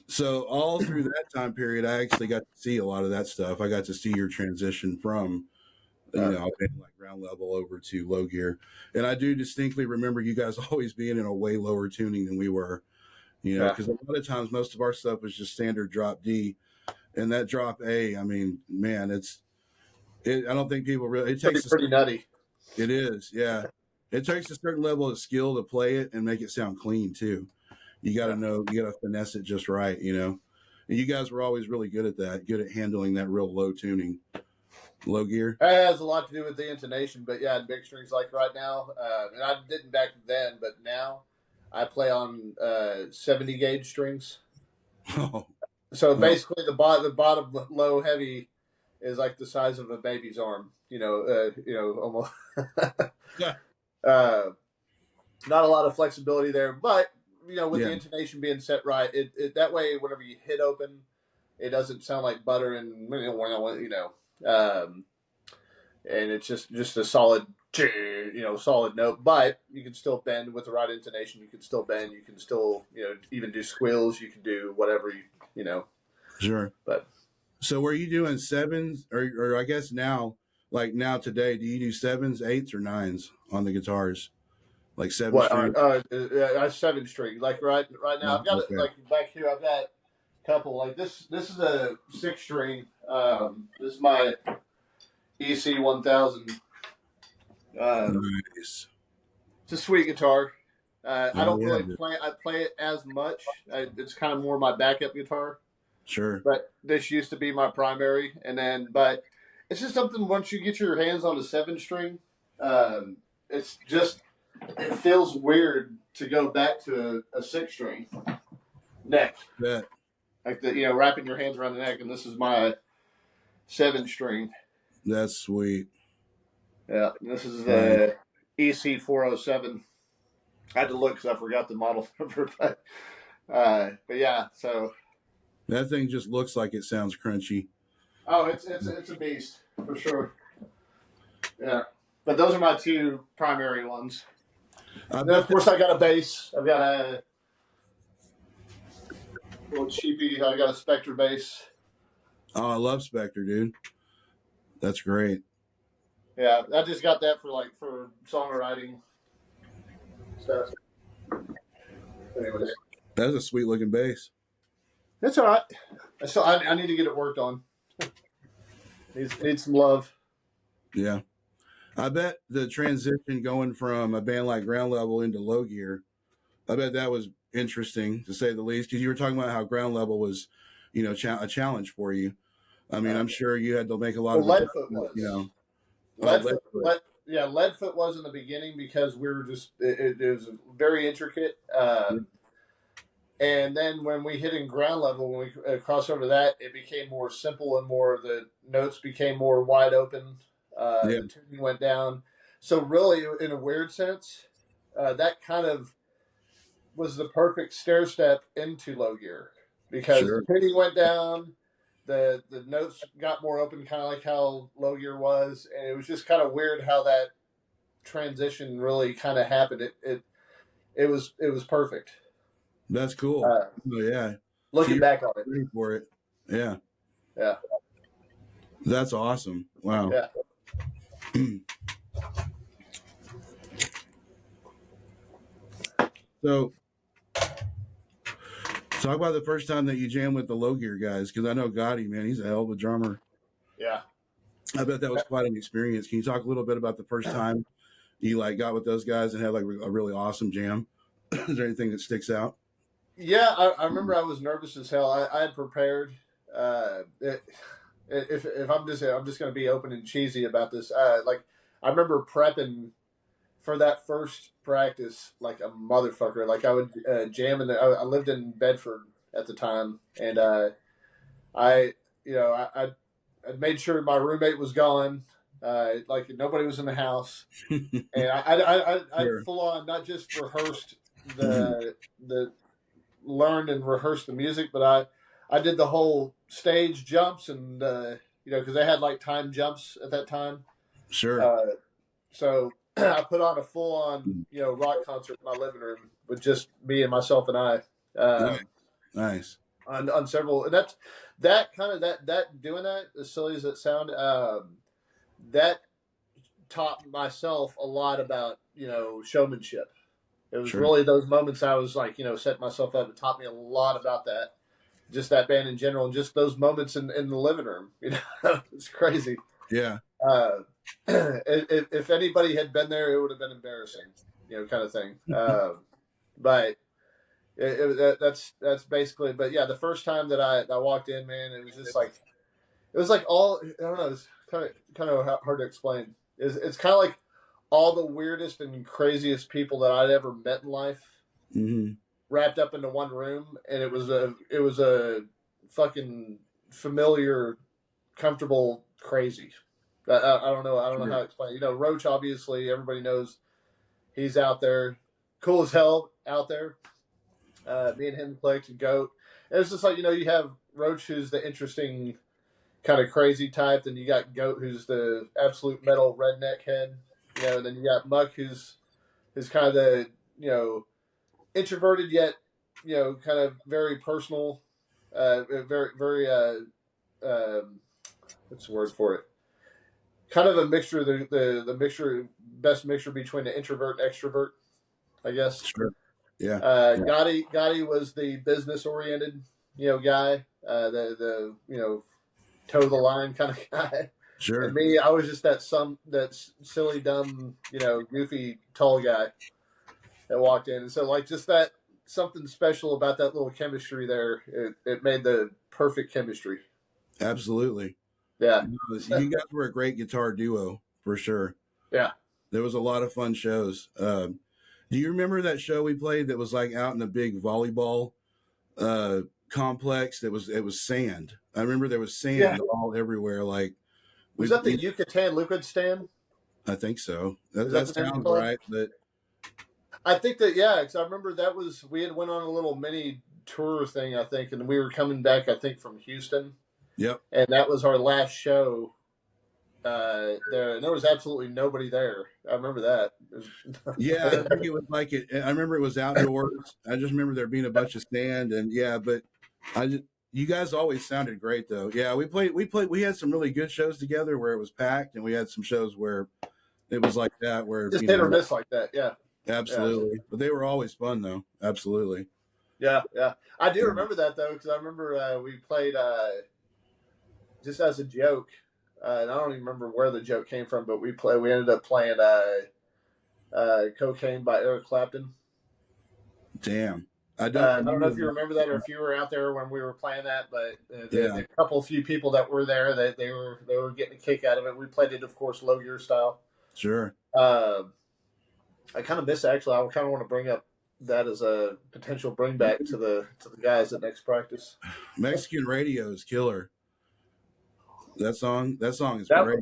So all through that time period, I actually got to see a lot of that stuff. I got to see your transition from, like ground level over to Low Gear. And I do distinctly remember you guys always being in a way lower tuning than we were, because a lot of times most of our stuff was just standard drop D. And that drop A, I mean, man, I don't think people really, it takes pretty nutty. It is, yeah. It takes a certain level of skill to play it and make it sound clean too. You got to know, you got to finesse it just right, And you guys were always really good at that, good at handling that real low tuning, Low Gear. It has a lot to do with the intonation, but yeah, in big strings like right now, and I didn't back then, but now I play on 70 gauge strings. Oh. So basically, the bottom low heavy is like the size of a baby's arm. Almost. Yeah. Not a lot of flexibility there, but with Yeah. the intonation being set right, it that way whenever you hit open, it doesn't sound like butter and and it's just a solid solid note. But you can still bend with the right intonation. You can still bend. You can still even do squeals. You can do whatever Sure. But so were you doing sevens or I guess now today, do you do sevens, eights, or nines on the guitars? Like seven string? 7 string. Like right now, I've got it like back here. I've got a couple. Like this is a 6 string. This is my EC 1000. Nice. It's a sweet guitar. I don't really play it as much. It's kind of more my backup guitar. Sure. But this used to be my primary, but it's just something once you get your hands on a 7 string, it's just. It feels weird to go back to a 6 string neck. Yeah. Like wrapping your hands around the neck, and this is my 7 string. That's sweet. Yeah, this is the EC 407. I had to look because I forgot the model number, but yeah. So that thing just looks like it sounds crunchy. Oh, it's a beast for sure. Yeah, but those are my 2 primary ones. And then, of course, I got a bass. I've got a little cheapy. I got a Spectre bass. Oh, I love Spectre, dude. That's great. Yeah, I just got that for songwriting stuff. Anyways, that's a sweet looking bass. That's all right. I need to get it worked on. Needs some love. Yeah. I bet the transition going from a band like Ground Level into Low Gear, I bet that was interesting to say the least, because you were talking about how Ground Level was, a challenge for you. I mean, I'm sure you had to make a lot of Leadfoot was. Leadfoot was in the beginning because we were just it was very intricate. And then when we hit in Ground Level, when we crossed over to that, it became more simple and more the notes became more wide open. The tuning went down. So really, in a weird sense, that kind of was the perfect stair step into Low Gear because the tuning went down, the notes got more open, kind of like how Low Gear was, and it was just kind of weird how that transition really kind of happened. It was perfect. That's cool. Oh yeah. Looking back on it, ready for it. Yeah. Yeah. That's awesome. Wow. Yeah. So, talk about the first time that you jammed with the Low Gear guys, because I know Gotti, man, he's a hell of a drummer. Yeah. I bet that was quite an experience. Can you talk a little bit about the first time, you like got with those guys and had like a really awesome jam? Is there anything that sticks out? Yeah, I remember I was nervous as hell. I had prepared. If I'm just going to be open and cheesy about this. Like I remember prepping for that first practice like a motherfucker. Like I would jam in. I lived in Bedford at the time, and I I made sure my roommate was gone. Like nobody was in the house, and I Sure. full on not just rehearsed the learned and rehearsed the music, but I did the whole stage jumps and because they had like time jumps at that time. Sure. So I put on a full on rock concert in my living room with just me and myself and I. Nice. On several, and that kind of that doing that, as silly as it sound, that taught myself a lot about showmanship. It was Sure. really those moments I was like setting myself up. It taught me a lot about that, just that band in general, and just those moments in the living room. It's crazy. Yeah. If anybody had been there, it would have been embarrassing, kind of thing. But that's basically. But yeah, the first time that I walked in, man, it was just like all I don't know. It's kind of hard to explain. It's kind of like all the weirdest and craziest people that I'd ever met in life wrapped up into one room, and it was a fucking familiar, comfortable, crazy. I don't know how to explain it. Roach, obviously, everybody knows he's out there, cool as hell out there. Me and him clicked and Goat. And it's just like, you have Roach, who's the interesting, kind of crazy type. Then you got Goat, who's the absolute metal redneck head. And then you got Muck, who's kind of the, introverted yet, kind of very personal, very, very, what's the word for it? Kind of a mixture, the mixture, best mixture between the introvert and extrovert, I guess. Sure. Yeah. Gotti was the business oriented, guy, the toe the line kind of guy. Sure. And me, I was just that silly, dumb, goofy, tall guy that walked in. And so like just that something special about that little chemistry there. It made the perfect chemistry. Absolutely. Yeah. You guys were a great guitar duo for sure. Yeah. There was a lot of fun shows. Do you remember that show we played that was like out in a big volleyball complex? It was sand. I remember there was sand all everywhere. Like, was that the Yucatan liquid stand? I think so. That sounds right. But I think that because I remember we had went on a little mini tour thing, I think, and we were coming back, I think, from Houston. Yep. And that was our last show there, and there was absolutely nobody there. I remember that. Yeah, I think it was like it. I remember it was outdoors. I just remember there being a bunch of sand, and but you guys always sounded great though. Yeah, we had some really good shows together where it was packed, and we had some shows where it was like that, where just hit or miss like that. Yeah, absolutely. Yeah. But they were always fun though. Absolutely. Yeah. I do remember that though, because I remember we played just as a joke. And I don't even remember where the joke came from, but we ended up playing Cocaine by Eric Clapton. Damn. I don't know if you remember that or if you were out there when we were playing that, but a few people that were there, they were getting a kick out of it. We played it, of course, Low Gear style. Sure. I kind of miss actually. I kind of want to bring up that as a potential bring back to the guys at next practice. Mexican Radio is killer. That song is great.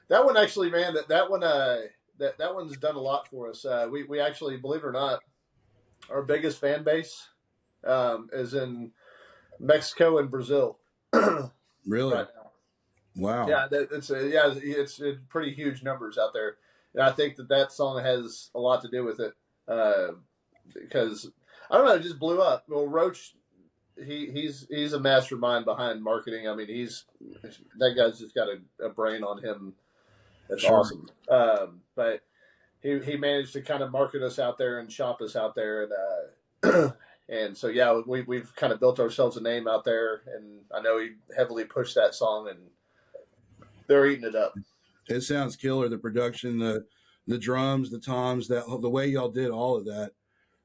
That one actually, man, that one's done a lot for us. We actually, believe it or not, our biggest fan base is in Mexico and Brazil. Really? Right now. Wow. Yeah, it's pretty huge numbers out there, and I think that song has a lot to do with it because I don't know, it just blew up. Well, Roach. He's a mastermind behind marketing. I mean, that guy's just got a brain on him. That's awesome. But he managed to kind of market us out there and shop us out there, and and so we've kind of built ourselves a name out there. And I know he heavily pushed that song, and they're eating it up. It sounds killer. The production, the the drums, the toms, the way y'all did all of that,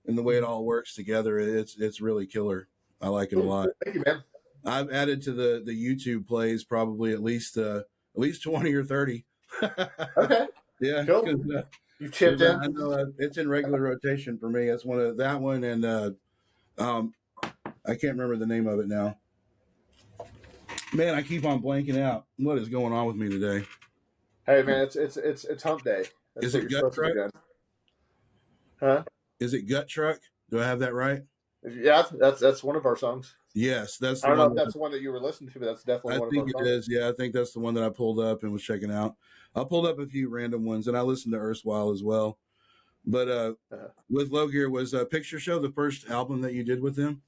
and the way it all works together, it's really killer. I like it a lot. Thank you, man. I've added to the YouTube plays probably at least 20 or 30. Okay, Yeah, cool. You chipped in. I know it's in regular rotation for me. That's one of that one, and I can't remember the name of it now. Man, I keep on blanking out. What is going on with me today? Hey, man, it's hump day. That's Is what it you're Gut supposed to be Truck? doing. Huh? Is it Gut Truck? Do I have that right? Yeah, that's one of our songs. Yes, that's I the don't know one. if that's the one that you were listening to, but that's definitely I one of think our it songs. is. Yeah, I think that's the one that I pulled up and was checking out. I pulled up a few random ones, and I listened to Erstwhile as well. But with Low Gear, was Picture Show the first album that you did with them?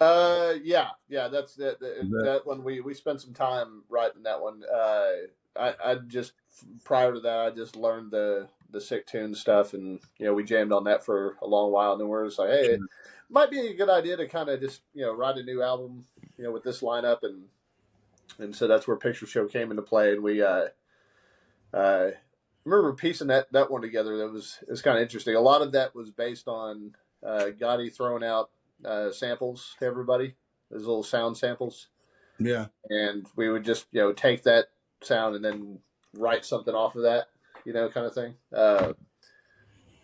Yeah, that's that one. We spent some time writing that one. I just prior to that, I just learned the sick tune stuff, and we jammed on that for a long while. And then we're just like, hey, it might be a good idea to kind of just write a new album, with this lineup, and so that's where Picture Show came into play, and we remember piecing that one together. It was kind of interesting. A lot of that was based on Gotti throwing out samples to everybody, those little sound samples. Yeah. And we would just, take that sound and then write something off of that, kind of thing.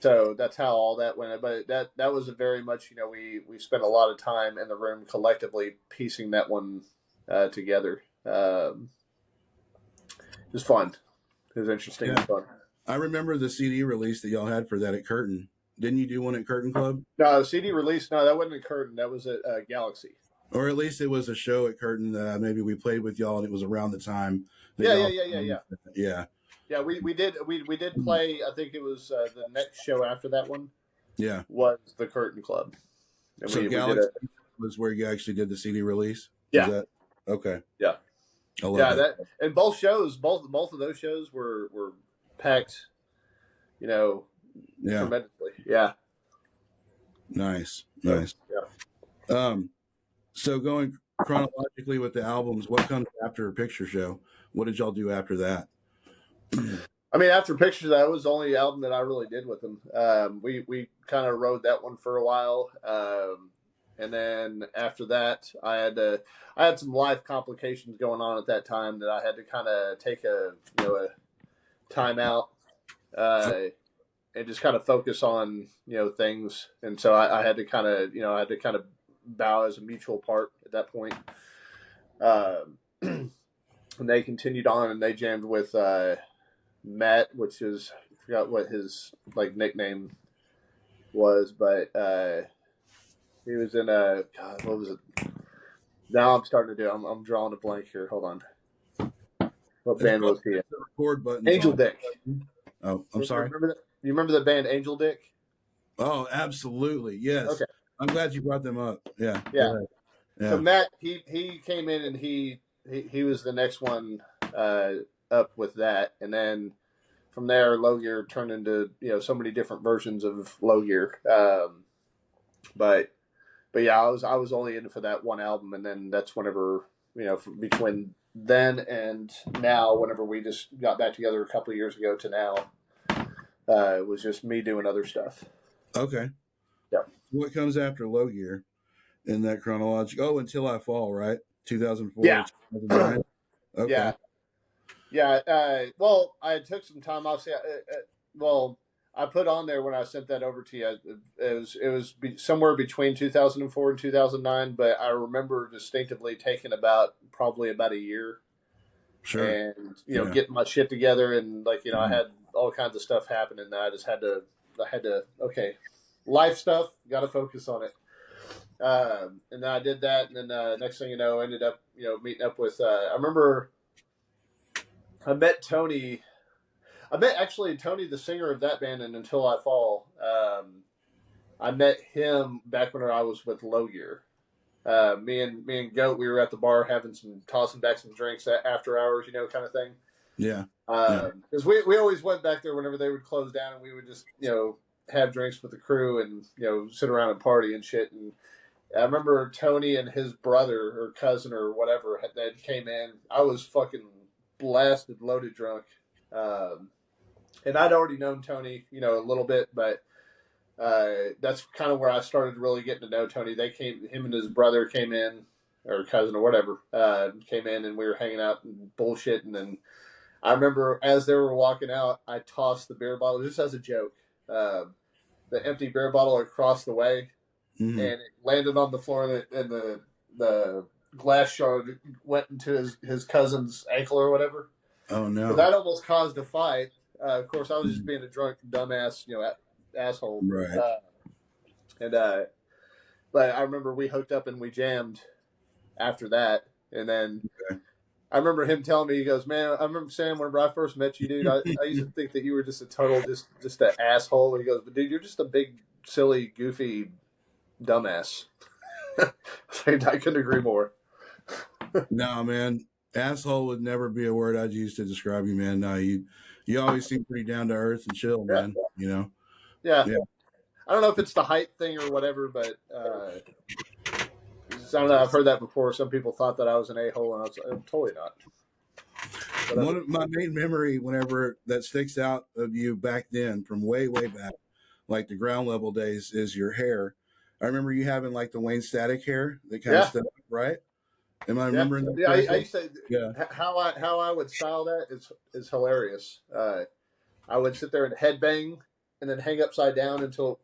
So that's how all that went. But that was a very much, we spent a lot of time in the room collectively piecing that one together. It was fun. It was interesting and fun. I remember the CD release that y'all had for that at Curtin. Didn't you do one at Curtin Club? No, the CD release. No, that wasn't at Curtin. That was at Galaxy. Or at least it was a show at Curtin that maybe we played with y'all, and it was around the time. Yeah. Yeah, we did play. I think it was the next show after that one. Yeah, was the Curtin Club. And so Galaxy was where you actually did the CD release. Yeah. Okay. Yeah. I love that. And both shows, both of those shows were packed. Tremendously. Yeah. Nice. Yeah. So going chronologically with the albums, what comes after Picture Show? What did y'all do after that? I mean, after Picture, that was the only album that I really did with them. We kind of rode that one for a while, and then after that, I had some life complications going on at that time that I had to kind of take a time out, and just kind of focus on things. And so I had to kind of bow as a mutual part at that point. And they continued on, and they jammed with Matt, which is, I forgot what his nickname was, but he was in a, God, what was it? Now I'm starting to do. I'm drawing a blank here. Hold on. What band was he in? Record button. Angel Dick. Oh, I'm sorry. You remember the band Angel Dick? Oh, absolutely. Yes. Okay. I'm glad you brought them up. Yeah. Yeah. Yeah. So Matt, he came in and he was the next one up with that, and then from there, Low Gear turned into so many different versions of Low Gear. But yeah, I was only in for that one album, and then that's whenever between then and now, whenever we just got back together a couple of years ago to now, it was just me doing other stuff. Okay. Yeah. What comes after Low Gear in that chronological? Oh, Until I Fall, right? 2004. Yeah. 2009. Okay. Yeah. Well, I took some time off. I put on there when I sent that over to you. It was somewhere between 2004 and 2009, but I remember distinctively taking probably about a year. Sure. And getting my shit together, and I had all kinds of stuff happening that I just had to. Okay, life stuff. Got to focus on it. And then I did that, and then next thing you know, ended up meeting up with. I remember I met Tony. I met actually Tony, the singer of that band, and Until I Fall. I met him back when I was with Low Gear. Me and Goat, we were at the bar tossing back some drinks after hours, kind of thing. Yeah. Because we always went back there whenever they would close down, and we would just have drinks with the crew and sit around and party and shit. And I remember Tony and his brother or cousin or whatever that came in. I was fucking blasted, loaded drunk. and I'd already known Tony, a little bit, but that's kind of where I started really getting to know Tony. Him and his brother came in, or cousin or whatever, came in, and we were hanging out and bullshitting. And I remember as they were walking out, I tossed the beer bottle just as a joke, the empty beer bottle across the way, and it landed on the floor, and the glass shard went into his cousin's ankle or whatever. Oh no! So that almost caused a fight. Of course, I was just being a drunk dumbass, asshole. Right. But I remember we hooked up and we jammed after that, and then I remember him telling me, he goes, "Man, I remember Sam, whenever I first met you, dude, I used to think that you were just a total just an asshole." And he goes, "But dude, you're just a big, silly, goofy dumbass." I couldn't agree more. No, man, asshole would never be a word I'd use to describe you, man. No, you always seem pretty down to earth and chill, man. Yeah. I don't know if it's the height thing or whatever, but I don't know. I've heard that before. Some people thought that I was an a-hole, and I'm totally not. One of my main memory, whenever that sticks out of you back then, from way back, like the ground level days, is your hair. I remember you having like the Wayne Static hair that kind of stuff, right? Am I remembering that? Yeah, I used to. How I would style that is hilarious. I would sit there and headbang, and then hang upside down until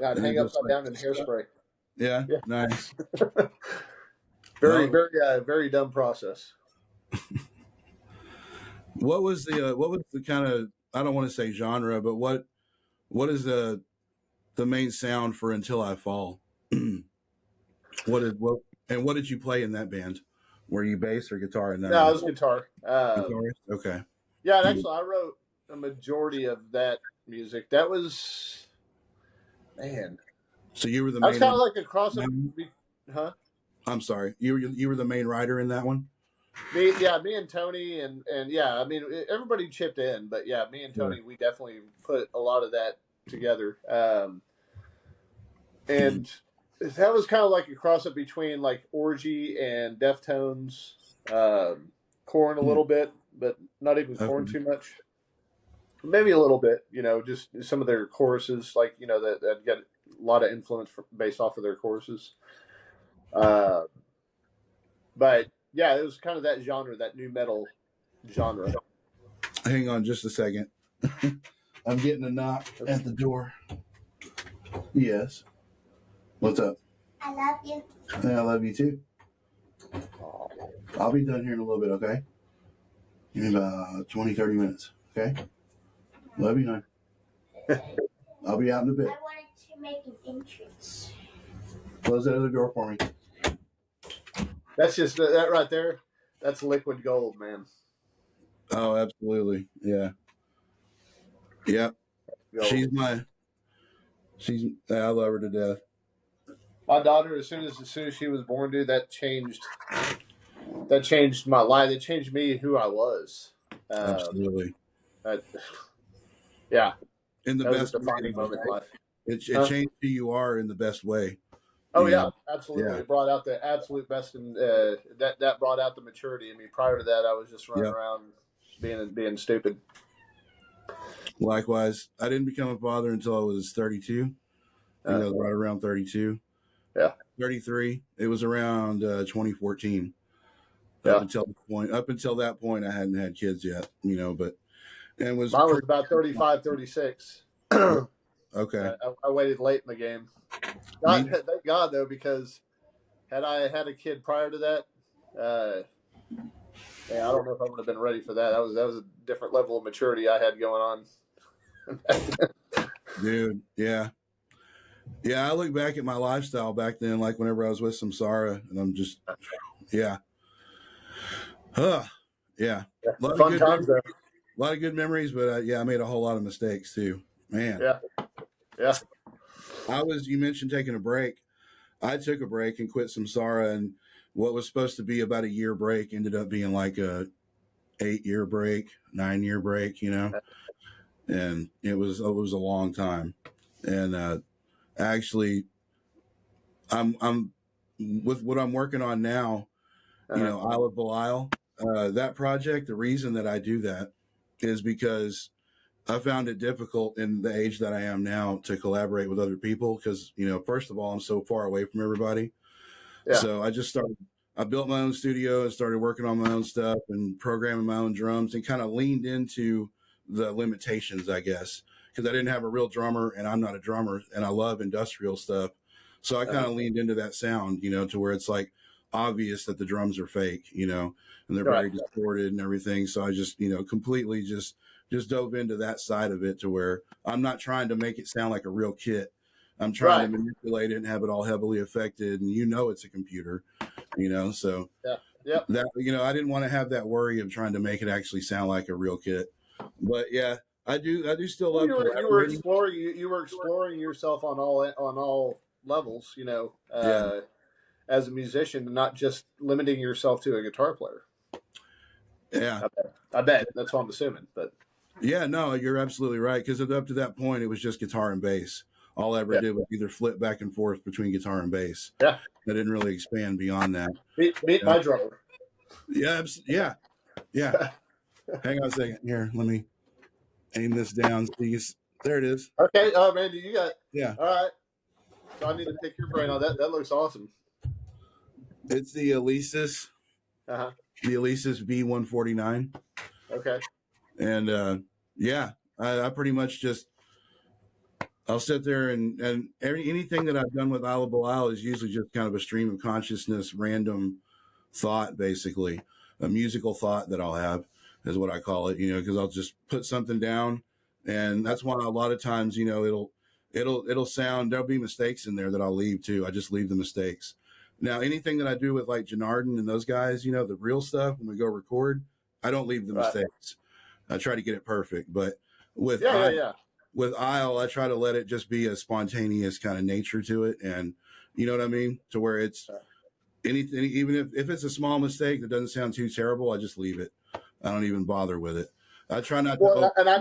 I'd hang upside down in hairspray. Yeah, nice. Very dumb process. What was the kind of, I don't want to say genre, but what is the main sound for Until I Fall? What did you play in that band? Were you bass or guitar in that? No, it was guitar. Guitarist? Okay. Yeah, and actually, I wrote a majority of that music. That was, man. So you were the main. I was kind of like a crossover. Huh? I'm sorry. You were the main writer in that one? Me and Tony, and yeah, I mean, everybody chipped in, but yeah, me and Tony, we definitely put a lot of that together. And that was kind of like a cross up between like Orgy and Deftones, Korn a little bit, but not even Korn too much. Maybe a little bit, just some of their choruses, like, that get a lot of influence based off of their choruses. But yeah, it was kind of that genre, that new metal genre. Hang on just a second. I'm getting a knock at the door. Yes. What's up? I love you. Yeah, I love you too. I'll be done here in a little bit, okay? In about 20, 30 minutes, okay? Love you, hon. I'll be out in a bit. I wanted to make an entrance. Close that other door for me. That's just that right there. That's liquid gold, man. Oh, absolutely. Yeah. Yeah. Gold. I love her to death. My daughter, as soon as she was born, dude, that changed my life. It changed me, who I was. Absolutely. Yeah. In the best defining moment in life. It changed who you are in the best way. Oh yeah, absolutely. Yeah. It brought out the absolute best, and that brought out the maturity in me. Prior to that, I was just running around being stupid. Likewise, I didn't become a father until I was 32. I was right around 32. Yeah, 33. It was around 2014. Yeah. Up until that point, I hadn't had kids yet. But mine was about 35, 36. Okay. I waited late in the game. Thank God though, because had I had a kid prior to that, I don't know if I would have been ready for that. That was a different level of maturity I had going on. Dude, yeah. Yeah, I look back at my lifestyle back then, like whenever I was with Samsara, and I'm just, yeah. Yeah. Fun times, though. A lot of good memories, but I made a whole lot of mistakes too. Man. Yeah. You mentioned taking a break. I took a break and quit Samsara, and what was supposed to be about a year break ended up being like a 8-year break, 9-year break, and it was a long time. And actually, I'm with what I'm working on now, Isle of Belial, that project. The reason that I do that is because I found it difficult in the age that I am now to collaborate with other people because, first of all, I'm so far away from everybody. Yeah. So I built my own studio and started working on my own stuff and programming my own drums and kind of leaned into the limitations, I guess, because I didn't have a real drummer and I'm not a drummer and I love industrial stuff. So I kind of leaned into that sound, to where it's like obvious that the drums are fake, and they're very distorted and everything. So I just, completely just dove into that side of it to where I'm not trying to make it sound like a real kit. I'm trying to manipulate it and have it all heavily affected. And it's a computer, so that, I didn't want to have that worry of trying to make it actually sound like a real kit. But yeah, I do still love you were exploring yourself on all levels, as a musician, and not just limiting yourself to a guitar player. Yeah. I bet. That's what I'm assuming. But yeah, no, you're absolutely right. Because up to that point, it was just guitar and bass. All I ever did was either flip back and forth between guitar and bass. Yeah. I didn't really expand beyond that. Meet my drummer. Yeah. Hang on a second. Here, let me aim this down. There it is. Okay. Oh, Randy, you got. Yeah. All right. So I need to pick your brain on that. That looks awesome. It's the Alesis. Uh-huh. The Alesis B149. Okay. And I pretty much just I'll sit there and anything that I've done with Ala Bilal is usually just kind of a stream of consciousness, random thought, basically a musical thought that I'll have is what I call it, because I'll just put something down, and that's why a lot of times, it'll sound, there'll be mistakes in there that I'll leave too. I just leave the mistakes. Now, anything that I do with like Janardin and those guys, the real stuff, when we go record, I don't leave the mistakes. I try to get it perfect, but with Isle, I try to let it just be a spontaneous kind of nature to it. And you know what I mean? To where it's anything, even if it's a small mistake that doesn't sound too terrible, I just leave it. I don't even bother with it. I try not to. Well, and I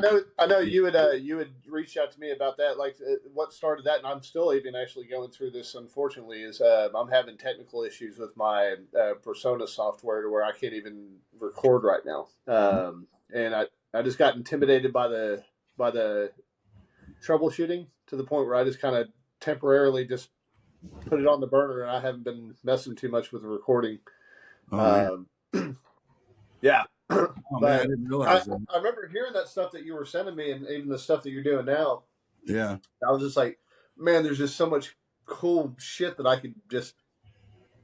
know you would reach out to me about that. Like what started that, and I'm still even actually going through this. Unfortunately, is I'm having technical issues with my Persona software to where I can't even record right now. And I just got intimidated by the troubleshooting to the point where I just kind of temporarily just put it on the burner, and I haven't been messing too much with the recording. Yeah. Oh, man, I didn't realize that. I remember hearing that stuff that you were sending me, and even the stuff that you're doing now. Yeah. I was just like, man, there's just so much cool shit that I could just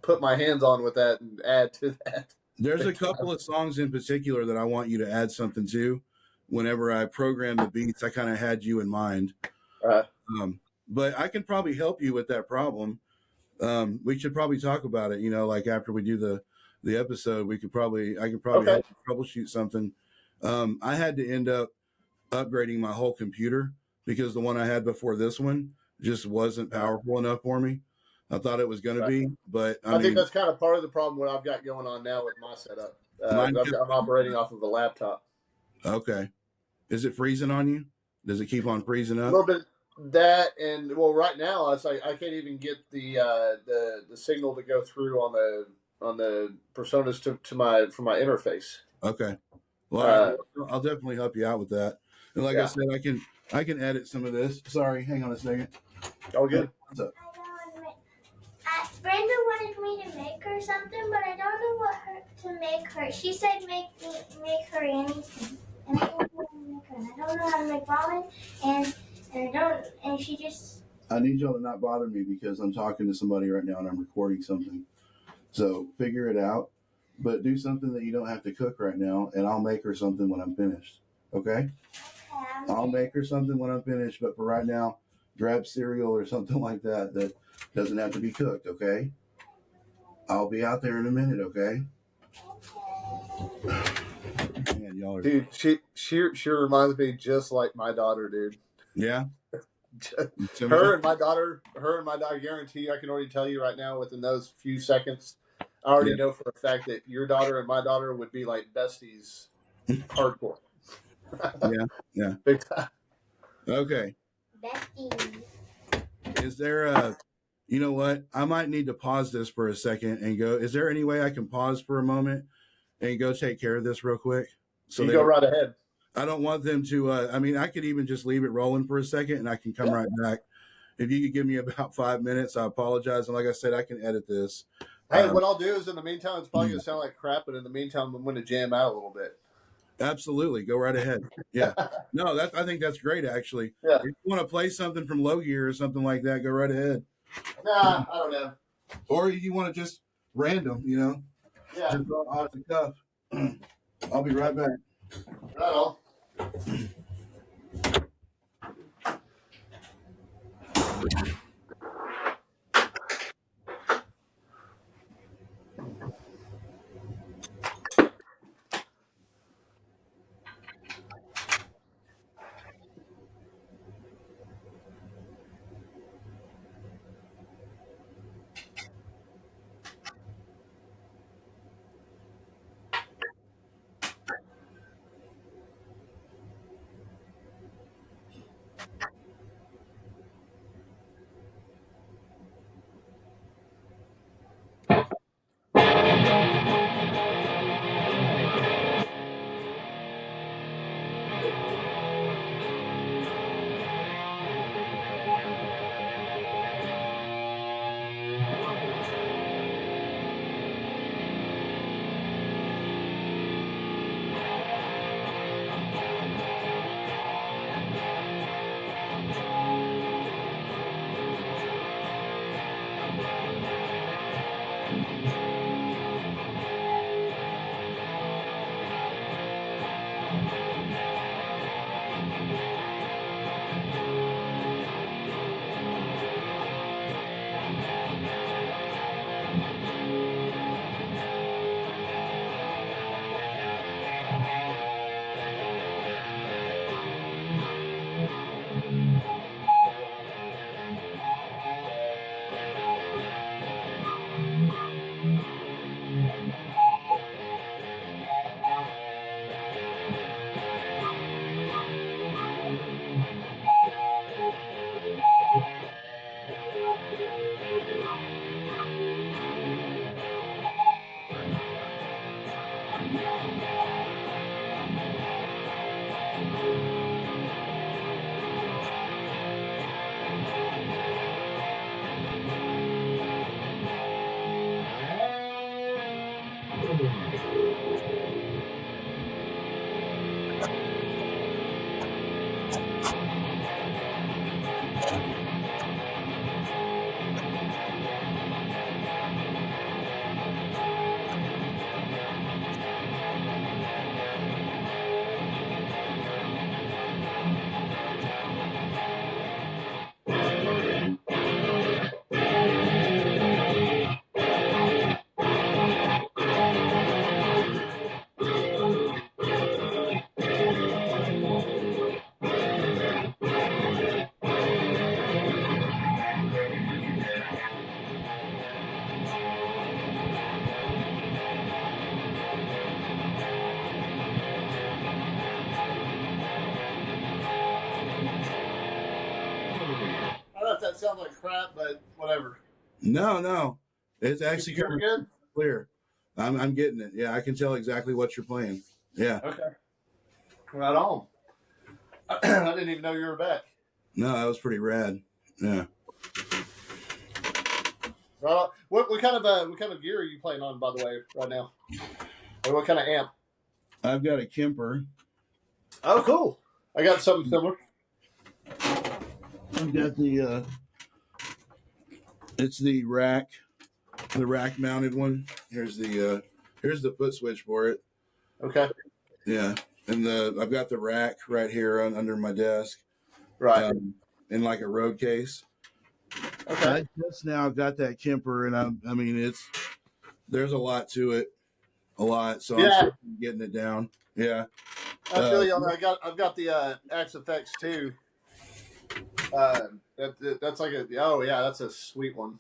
put my hands on with that and add to that. There's a couple of songs in particular that I want you to add something to. Whenever I program the beats, I kind of had you in mind. But I can probably help you with that problem. We should probably talk about it, like after we do the episode, I could probably help you troubleshoot something. I had to end up upgrading my whole computer because the one I had before this one just wasn't powerful enough for me. I thought it was going to be, but I think that's kind of part of the problem what I've got going on now with my setup. I'm operating off of a laptop. Okay. Is it freezing on you? Does it keep on freezing up? A little bit that, and well, right now it's like I can't even get the signal to go through on the personas from my interface. Okay. Well, I'll definitely help you out with that. And like I said, I can edit some of this. Sorry, hang on a second. All good. What's up? Brenda wanted me to make her something, but I don't know what to make her. She said make her anything, and I don't know how to make her. I don't know how to make ramen, and she just. I need y'all to not bother me because I'm talking to somebody right now and I'm recording something. So figure it out, but do something that you don't have to cook right now, and I'll make her something when I'm finished. Okay? I'll make her something when I'm finished, but for right now, grab cereal or something like that that doesn't have to be cooked, okay? I'll be out there in a minute, okay? Man, y'all are... Dude, she reminds me just like my daughter, dude. Yeah? Her and my daughter, I guarantee you, I can already tell you right now within those few seconds, I already know for a fact that your daughter and my daughter would be like besties hardcore. Yeah. Big time. Okay. Besties. Is there you know what? I might need to pause this for a second and go, is there any way I can pause for a moment and go take care of this real quick? So you go right ahead. I don't want them to. I mean, I could even just leave it rolling for a second, and I can come right back. If you could give me about 5 minutes, I apologize. And like I said, I can edit this. Hey, what I'll do is in the meantime, it's probably going to sound like crap, but in the meantime, I'm going to jam out a little bit. Absolutely, go right ahead. Yeah, no, I think that's great. Actually, Yeah. if you want to play something from Low Gear or something like that, go right ahead. Nah, I don't know. Or you want to just random, Yeah. just off the cuff. I'll be right back. Right on. I don't know if that sounds like crap, but whatever. No, it's actually You're good. clear. I'm getting it. Yeah, I can tell exactly what you're playing. Yeah. Okay. Right on. I didn't even know you were back. No, that was pretty rad. Yeah. Right on. What kind of gear are you playing on, by the way, right now? Or what kind of amp? I've got a Kemper. Oh, cool. I got something similar. I've got the it's the rack mounted one. Here's the foot switch for it. Okay. Yeah, and I've got the rack right here under my desk, Right. in like a road case. Okay. I just now got that Kemper, and I mean there's a lot to it, so Yeah. I'm still getting it down. Yeah, I feel you on that. I've got the Axe Effects too. That's like that's a sweet one.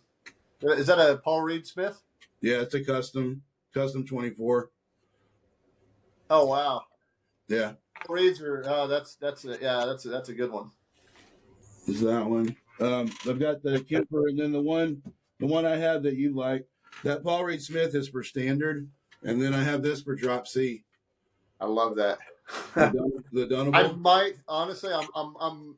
Is that a Paul Reed Smith? yeah, it's a custom 24. Oh wow. Yeah, Paul Reed's that's a good one. is that one? I've got the Kemper, and then the one I have that you like. That Paul Reed Smith is for standard, and then I have this for drop C. I love that. The I Dunable. might honestly,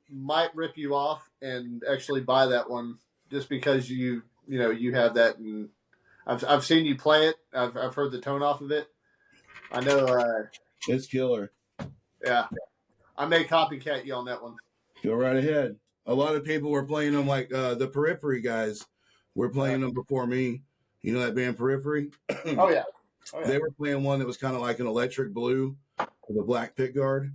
might rip you off and actually buy that one just because you have that, and I've seen you play it. I've heard the tone off of it. I know. It's killer. Yeah, I may copycat you on that one. Go right ahead. A lot of people were playing them, like the Periphery guys were playing them before me. You know that band Periphery? Oh yeah. They were playing one that was kind of like an electric blue with a black pickguard.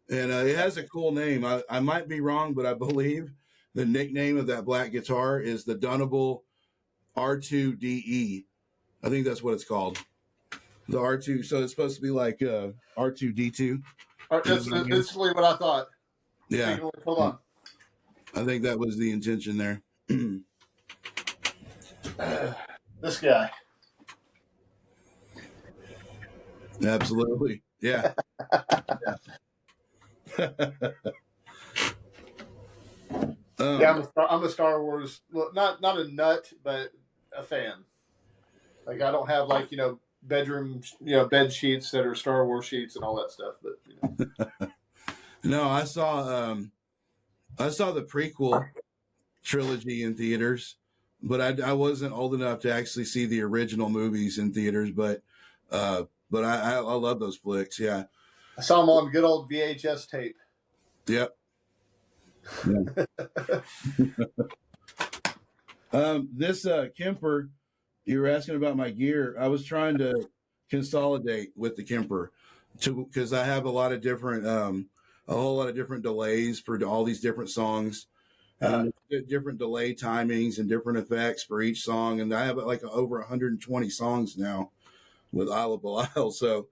And it has a cool name. I might be wrong, but I believe the nickname of that black guitar is the Dunable R2DE. I think that's what it's called. The R2. So it's supposed to be like R2D2. That's instantly what I thought. Yeah. Hold on. I think that was the intention there. This guy. Absolutely. Yeah. Yeah, I'm a Star Wars. Well, not a nut, but a fan. Like I don't have like bedroom bed sheets that are Star Wars sheets and all that stuff. But No, I saw the prequel trilogy in theaters, but I wasn't old enough to actually see the original movies in theaters. But I love those flicks. Yeah, I saw them on good old VHS tape. Yep. Yeah. This Kemper, you were asking about my gear. I was trying to consolidate with the Kemper because I have a lot of different, a whole lot of different delays for all these different songs, different delay timings and different effects for each song. And I have like over 120 songs now with Isle of Belial. So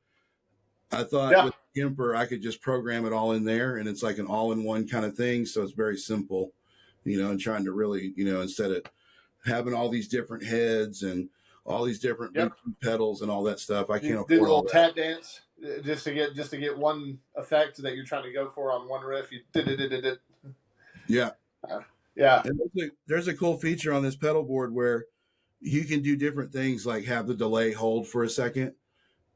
I thought with Kemper, I could just program it all in there, and it's like an all-in-one kind of thing. So it's very simple, and trying to really, instead of having all these different heads and all these different pedals and all that stuff, I can't afford do a little all that. tap dance just to get one effect that you're trying to go for on one riff. You did. Yeah. Yeah. And there's a cool feature on this pedal board where you can do different things, like have the delay hold for a second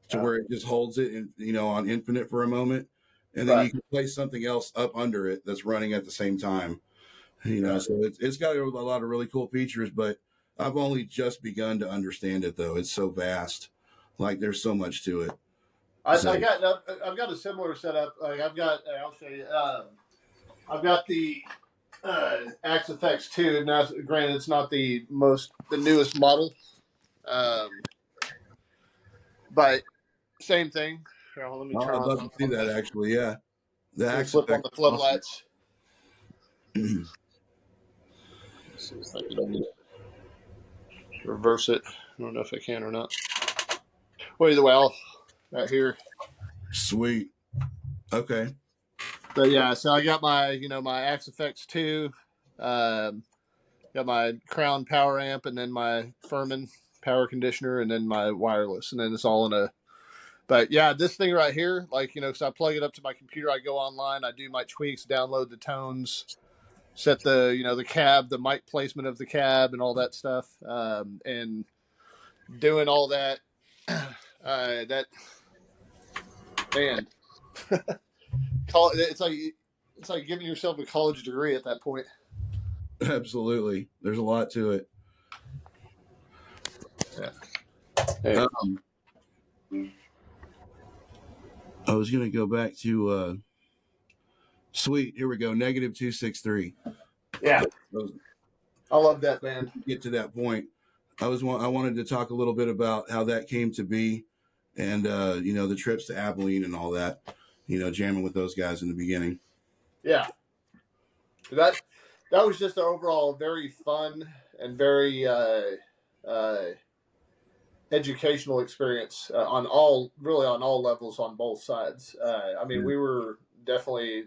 to where it just holds it and on infinite for a moment, and then you can place something else up under it that's running at the same time. So it's got a lot of really cool features, but I've only just begun to understand it though. It's so vast, like there's so much to it. I've got a similar setup. Like I'll show you. I've got the Axe FX 2. Now, granted, it's not the newest model, but same thing. Here, let me turn I'd love to see that actually. Yeah, the Axe flip on the floodlights. Awesome. See if I can reverse it. I don't know if I can or not. Well, either way, I'll right here. Sweet. Okay. But yeah, so I got my my Axe FX 2, got my Crown power amp, and then my Furman power conditioner, and then my wireless, and then it's all in a. But yeah, this thing right here, like because I plug it up to my computer, I go online, I do my tweaks, download the tones, set the the cab, the mic placement of the cab, and all that stuff, and doing all that. That man, it's like giving yourself a college degree at that point. Absolutely, there's a lot to it. Yeah. I was gonna go back to sweet. Here we go. -263. Yeah, I love that band. Get to that point. I wanted to talk a little bit about how that came to be, and the trips to Abilene and all that. Jamming with those guys in the beginning. Yeah, that was just an overall very fun and very educational experience on all levels on both sides. I mean, we were definitely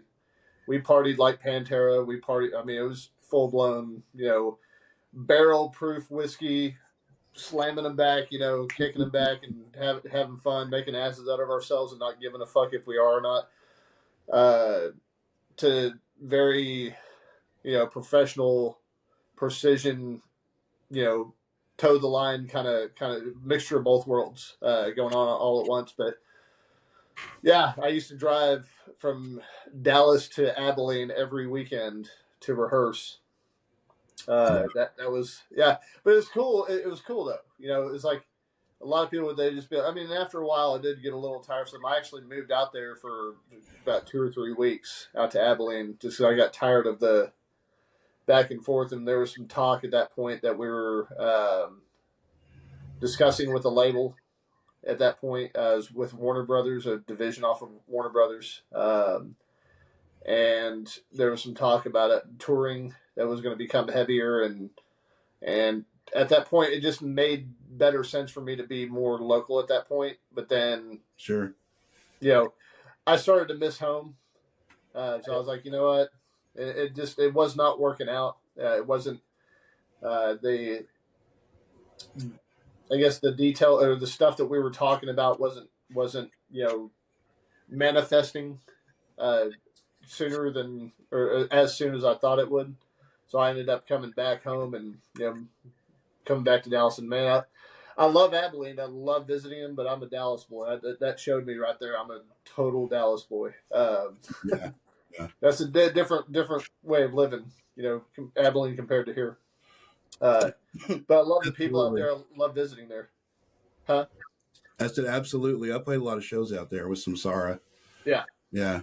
we partied like Pantera. I mean, it was full blown, barrel proof whiskey, slamming them back, kicking them back, and having fun, making asses out of ourselves, and not giving a fuck if we are or not. To very, professional, precision, toe the line kind of mixture of both worlds going on all at once. But Yeah, I used to drive from Dallas to Abilene every weekend to rehearse. That was but it was cool. It was cool though. It was like a lot of people they just be. I mean, after a while, it did get a little tiresome. I actually moved out there for about 2 or 3 weeks out to Abilene just because I got tired of the back and forth, and there was some talk at that point that we were discussing with the label at that point with Warner Brothers, a division off of Warner Brothers. And there was some talk about it, touring that was going to become heavier, and at that point it just made better sense for me to be more local at that point. But then, Sure. I started to miss home, so I was like, you know what, it was not working out. It wasn't the I guess the detail or the stuff that we were talking about wasn't manifesting sooner than or as soon as I thought it would. So I ended up coming back home and coming back to Dallas. And man, I love Abilene. I love visiting them, but I'm a Dallas boy. That showed me right there. I'm a total Dallas boy. Yeah. That's a different way of living. Abilene compared to here. But I love the people out Absolutely. there. I love visiting there. Huh? I said absolutely. I played a lot of shows out there with Samsara. Yeah. Yeah.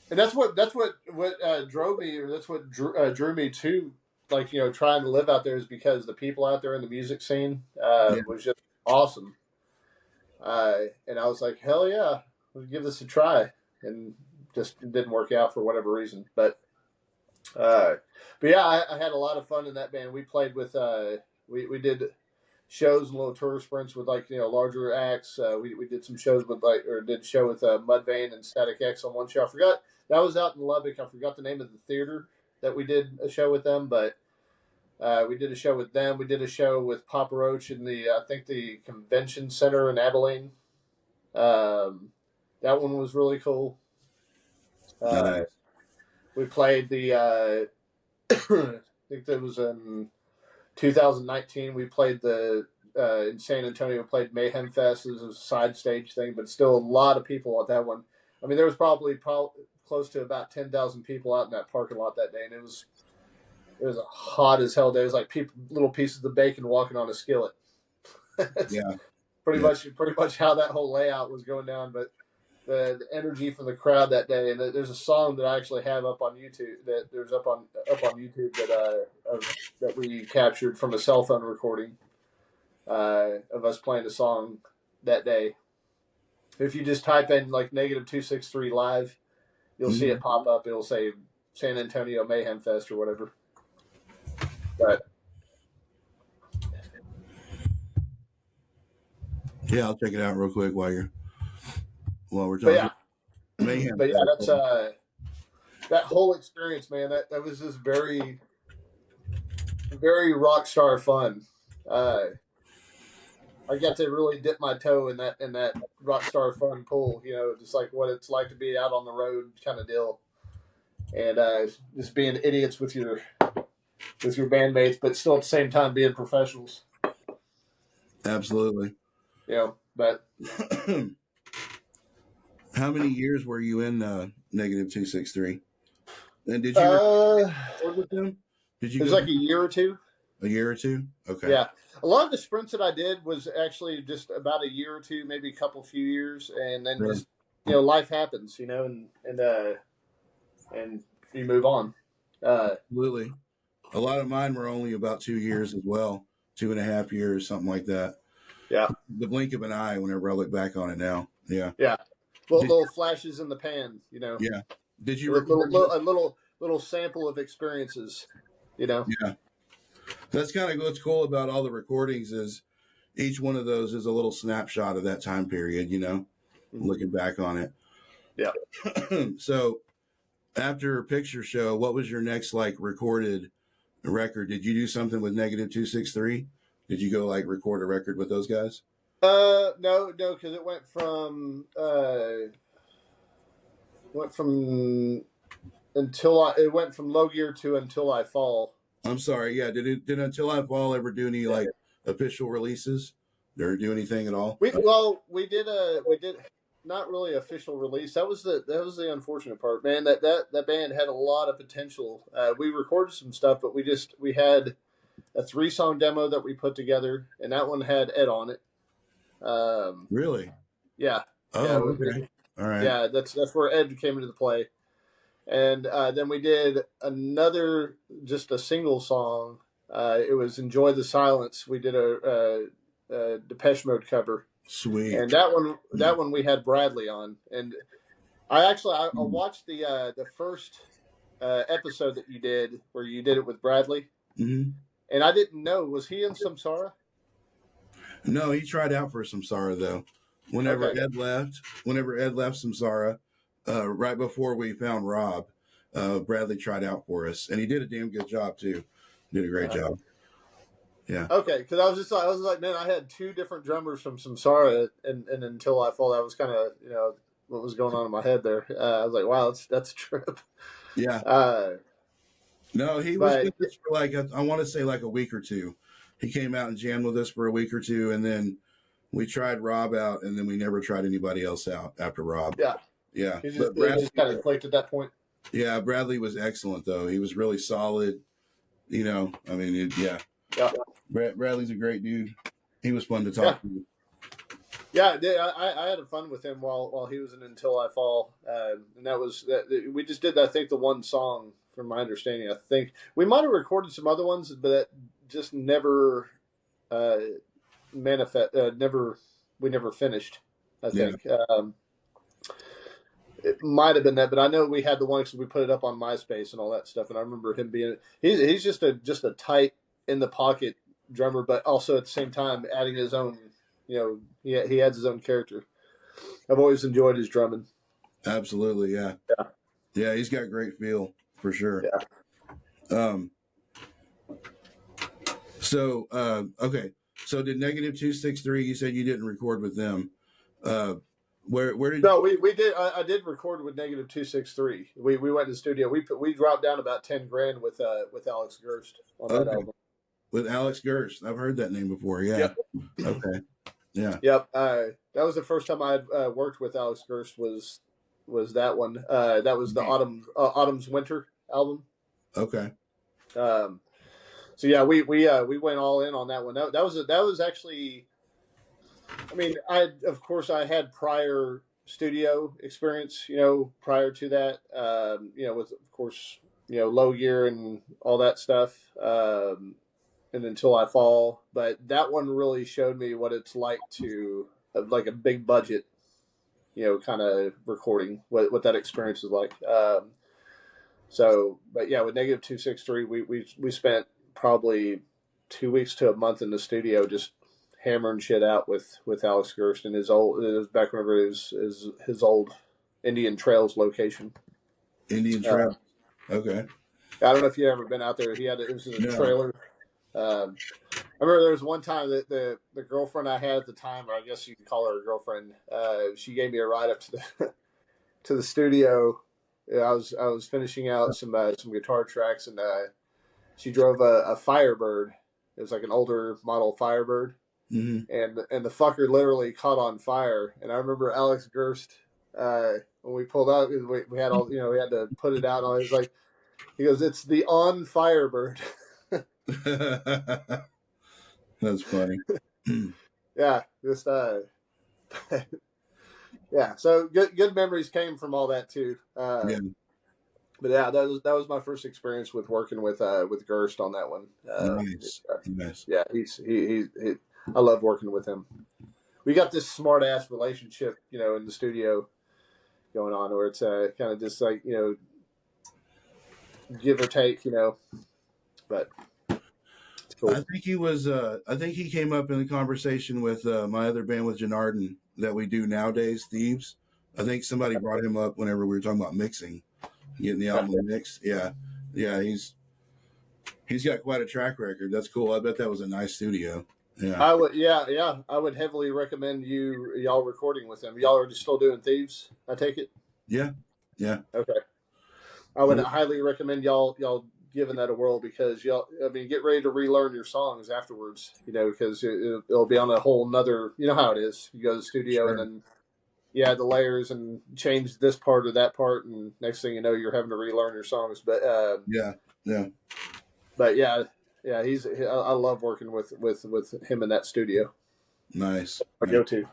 And that's what drove me, or that's what drew me to trying to live out there, is because the people out there in the music scene was just awesome. And I was like, hell yeah, we'll give this a try, and just didn't work out for whatever reason. But yeah, I had a lot of fun in that band. We played with we did shows and little tour sprints with larger acts. We did some shows with did a show with Mudvayne and Static X on one show. I forgot that was out in Lubbock. I forgot the name of the theater that we did a show with them, but we did a show with them. We did a show with Papa Roach in I think the convention center in Abilene. That one was really cool. Nice. We played I think that was in 2019. We played in San Antonio. Played Mayhem Fest as a side stage thing, but still a lot of people at that one. I mean, there was probably close to about 10,000 people out in that parking lot that day, and it was a hot as hell day. It was like little pieces of bacon walking on a skillet. Yeah. Pretty much how that whole layout was going down. But the energy from the crowd that day, and there's a song that I actually have up on YouTube that we captured from a cell phone recording of us playing a song that day. If you just type in -263 live, you'll see it pop up. It'll say San Antonio Mayhem Fest or whatever. But yeah, I'll check it out real quick while we're talking. But yeah, Mayhem. but yeah, that's that whole experience, man. That was just very, very rock star fun. I got to really dip my toe in that rock star fun pool. Just like what it's like to be out on the road, kind of deal, and just being idiots with your bandmates, but still at the same time being professionals. Absolutely. But how many years were you in -263? And did you record with them? Did you? It was like a year or two. A year or two? Okay. Yeah. A lot of the sprints that I did was actually just about a year or two, maybe a few years, and then just life happens, and you move on. Absolutely. A lot of mine were only about 2 years as well, 2.5 years, something like that. Yeah. The blink of an eye whenever I look back on it now. Yeah. Yeah. Little flashes in the pan, Yeah. Did you record a little sample of experiences, Yeah. That's kind of what's cool about all the recordings is each one of those is a little snapshot of that time period, looking back on it. Yeah. So after Picture Show, what was your next recorded record? Did you do something with -263? Did you go record a record with those guys? No, because it went from Low Gear to Until I Fall. I'm sorry. Yeah. Did Until I Fall ever do any official releases? Or do anything at all? We did not really official release. That was the unfortunate part, man. That band had a lot of potential. We recorded some stuff, but we had a 3-song demo that we put together, and that one had Ed on it. Really? Yeah. Oh, okay. All right. Yeah, that's where Ed came into the play. And then we did another, just a single song. It was "Enjoy the Silence." We did a Depeche Mode cover. Sweet. And that one we had Bradley on. And I watched the first episode that you did, where you did it with Bradley. Mm-hmm. And I didn't know, was he in Samsara? No, he tried out for Samsara though. Whenever Ed left Samsara, right before we found Rob, Bradley tried out for us, and he did a damn good job too. Did a great job. Yeah. Okay, because I was like, man, I had 2 different drummers from Samsara, and Until I Fall, that was kind of what was going on in my head there. I was like, wow, that's a trip. Yeah. No, he was with us for I want to say like a week or 2. He came out and jammed with us for a week or 2, and then we tried Rob out, and then we never tried anybody else out after Rob. Yeah. Yeah. He just kind of clicked at that point. Yeah, Bradley was excellent though. He was really solid. Yeah. Yeah. Bradley's a great dude. He was fun to talk to. Yeah, I had fun with him while he was in Until I Fall, and that was that. We just did, I think, the one song, from my understanding. I think we might have recorded some other ones, but that just never we never finished. I think it might have been that, but I know we had the one because we put it up on MySpace and all that stuff, and I remember him being he's just a tight, in the pocket drummer, but also at the same time adding his own. He adds his own character. I've always enjoyed his drumming. Absolutely, yeah. Yeah, he's got great feel for sure. Yeah. So okay. So did Negative 263? You said you didn't record with them. Where did? No, we did. I did record with Negative 263. We went to the studio. We dropped down about $10,000 with Alex Gerst on that album. With Alex Gerst, I've heard that name before. Yeah. Yep. Okay. Yeah. Yep. That was the first time I had worked with Alex Gerst. Was that one? That was the Autumn's Winter album. Okay. So yeah, we went all in on that one. That was actually. I mean, I had prior studio experience, prior to that, with, of course, Low Gear and all that stuff, and Until I Fall. But that one really showed me what it's like to, like a big budget, kind of recording, what that experience is like. But yeah, with Negative 263, we spent probably 2 weeks to a month in the studio just hammering shit out with Alex Gerst and it was back whenever it was his old Indian Trails location. Indian Trails. Okay. I don't know if you've ever been out there. It was in a trailer. I remember there was one time that the girlfriend I had at the time, or I guess you could call her a girlfriend, she gave me a ride up to the studio. I was finishing out some guitar tracks, and she drove a Firebird. It was like an older model Firebird. Mm-hmm. And the fucker literally caught on fire. And I remember Alex Gerst, when we pulled out, we had all, we had to put it out. And he goes, "It's the on Firebird." That's funny. Yeah, just yeah. So good memories came from all that too. Yeah. But yeah, that was my first experience with working with Gerst on that one. Nice. Yeah, he I love working with him. We got this smart ass relationship, in the studio going on, where it's kind of just like, give or take, but it's cool. I think he was. I think he came up in the conversation with my other band with Janarden that we do nowadays, Thieves. I think somebody brought him up whenever we were talking about mixing, getting the album mixed. Yeah, he's got quite a track record. That's cool. I bet that was a nice studio. Yeah, I would. Yeah. I would heavily recommend y'all recording with him. Y'all are just still doing Thieves, I take it. Yeah. Okay. I would highly recommend y'all giving that a whirl, because get ready to relearn your songs afterwards. Because it'll be on a whole nother. You know how it is. You go to the studio and then you add the layers and change this part or that part, and next thing you know, you're having to relearn your songs. But yeah. but yeah, I love working with him in that studio. Nice. I go to.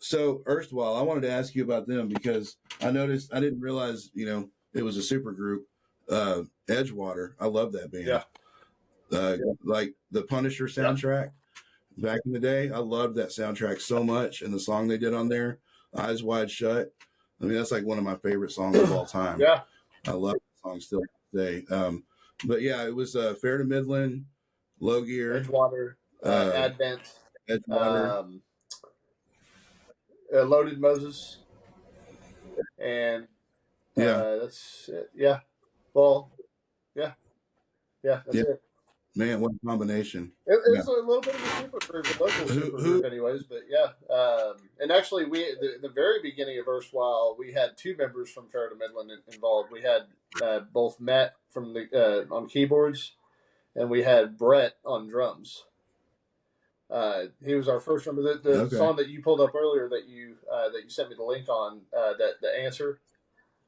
So Erstwhile, I wanted to ask you about them because I didn't realize, it was a super group. Edgewater. I love that band. Yeah. Like the Punisher soundtrack back in the day. I loved that soundtrack so much, and the song they did on there, Eyes Wide Shut. I mean, that's like one of my favorite songs of all time. Yeah. I love that song still today. But yeah, it was Fair to Midland, Low Gear, Edgewater, Advent, Edgewater. Loaded Moses, and that's it. Yeah. Well, yeah, that's it. Man, what a combination! It's a little bit of a super group, a local super group, anyways. But yeah, and actually, the very beginning of Erstwhile, we had two members from Fair to Midland involved. We had both Matt from the on keyboards, and we had Brett on drums. He was our first drummer. The song that you pulled up earlier that you sent me the link on, that the answer,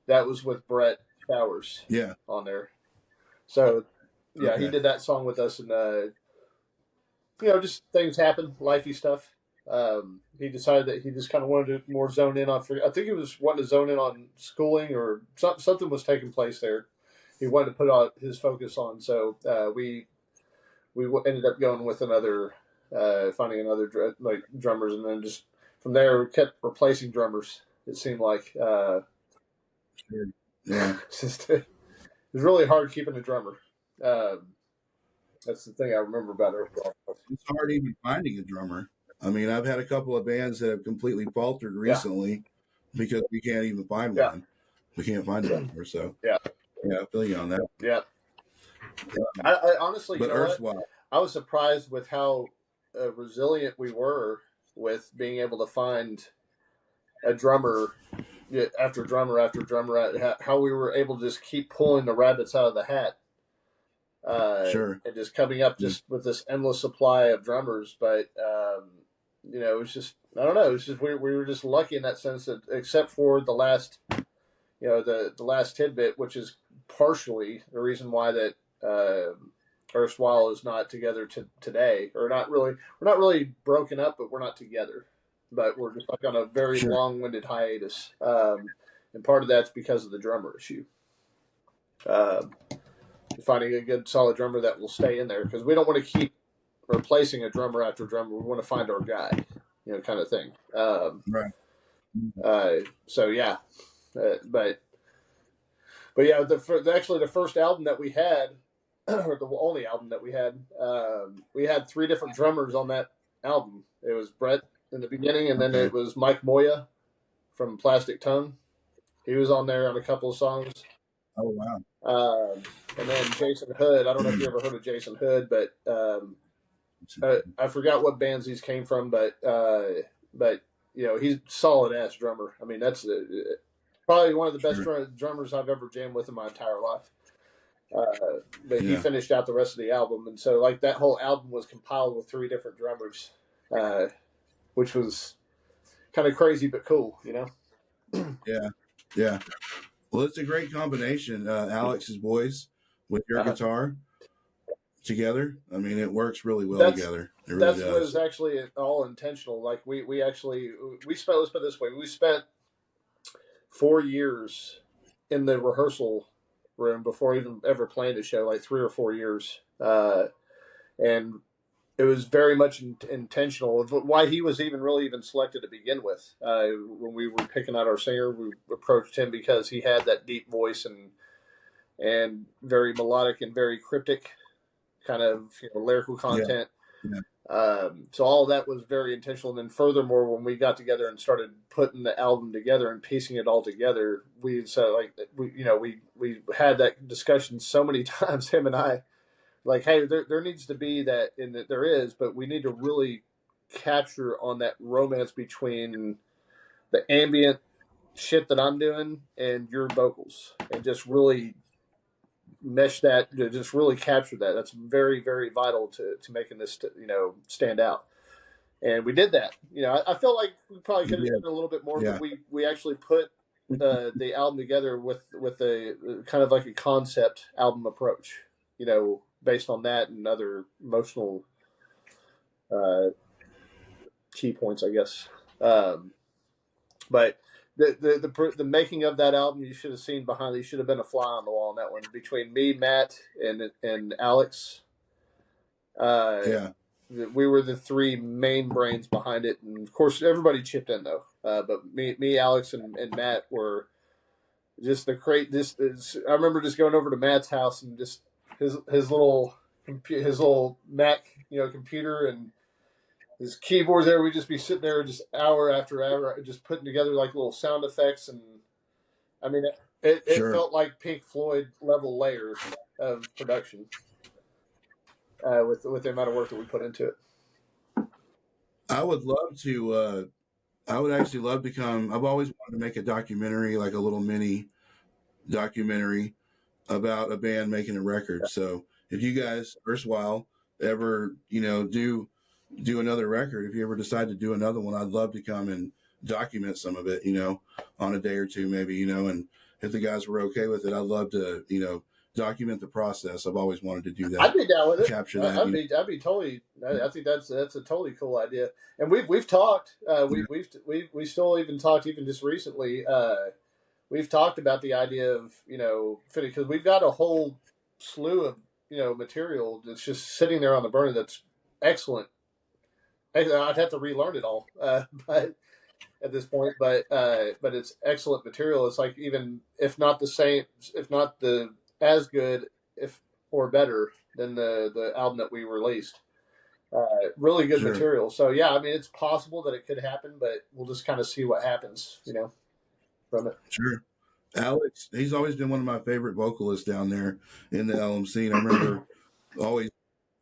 that was with Brett Towers. Yeah, on there. So yeah, he did that song with us, and just things happen, lifey stuff. He decided that he just kind of wanted to more zone in on. I think he was wanting to zone in on schooling, or something was taking place there. He wanted to put out his focus on. So we ended up going with finding another drummers, and then just from there we kept replacing drummers. It seemed like it was really hard keeping a drummer. That's the thing I remember about it. It's hard even finding a drummer. I mean, I've had a couple of bands that have completely faltered recently because we can't even find one. We can't find a drummer. So I feel you on that. Yeah. I honestly, but I was surprised with how resilient we were with being able to find a drummer after drummer after drummer. How we were able to just keep pulling the rabbits out of the hat. And just coming up just with this endless supply of drummers. But it was just, I don't know, it was just we were just lucky in that sense that, except for the last, the last tidbit, which is partially the reason why that Erstwhile is not together today, or not really. We're not really broken up, but we're not together. But we're just like on a very long-winded hiatus, and part of that's because of the drummer issue. Finding a good solid drummer that will stay in there, because we don't want to keep replacing a drummer after drummer. We want to find our guy, kind of thing. So yeah, but yeah, the first album that we had, or the only album that we had three different drummers on that album. It was Brett in the beginning, and then it was Mike Moya from Plastic Tongue. He was on there on a couple of songs. Oh wow! And then Jason Hood. I don't know if you ever heard of Jason Hood, but I forgot what bands these came from. But he's a solid ass drummer. I mean, that's probably one of the best drummers I've ever jammed with in my entire life. But he finished out the rest of the album, and so like that whole album was compiled with three different drummers, which was kind of crazy but cool, Yeah. Well, it's a great combination. Alex's voice with your guitar together. I mean, it works really well together. It really does. Was actually all intentional. Like we spent, let's put it this way, we spent 4 years in the rehearsal room before even ever playing a show, like 3 or 4 years. And it was very much intentional of why he was even selected to begin with. When we were picking out our singer, we approached him because he had that deep voice and very melodic and very cryptic kind of lyrical content. So all of that was very intentional. And then furthermore, when we got together and started putting the album together and piecing it all together, we had that discussion so many times, him and I. Like, hey, there needs to be that, and there is, but we need to really capture on that romance between the ambient shit that I'm doing and your vocals, and just really mesh that, just really capture that. That's very, very vital to making this, stand out. And we did that. I felt like we probably could have done it a little bit more, but we actually put the album together with a kind of like a concept album approach, based on that and other emotional key points, I guess. But the making of that album, you should have seen behind. You should have been a fly on the wall on that one. Between me, Matt, and Alex, we were the three main brains behind it, and of course everybody chipped in though. But me, Alex, and Matt were just the crate. I remember just going over to Matt's house and just his little Mac, computer and his keyboards there. We'd just be sitting there just hour after hour, just putting together like little sound effects, and I mean, it felt like Pink Floyd level layers of production with the amount of work that we put into it. I would love to. I would actually love to come. I've always wanted to make a documentary, like a little mini documentary about a band making a record. So if you guys, Erstwhile, ever do another record, if you ever decide to do another one, I'd love to come and document some of it, on a day or two maybe, and if the guys were okay with it, I'd love to, document the process. I've always wanted to do that. I'd be down with it. Capture that. I'd be totally. I think that's a totally cool idea. And we've talked. We still even talked even just recently. We've talked about the idea of because we've got a whole slew of material that's just sitting there on the burner that's excellent. I'd have to relearn it all, but at this point, but it's excellent material. It's like even if not the same, if not as good, or better than the album that we released. Really good material. So yeah, I mean, it's possible that it could happen, but we'll just kind of see what happens, from it. Sure. Alex, he's always been one of my favorite vocalists down there in the Ellum scene. I remember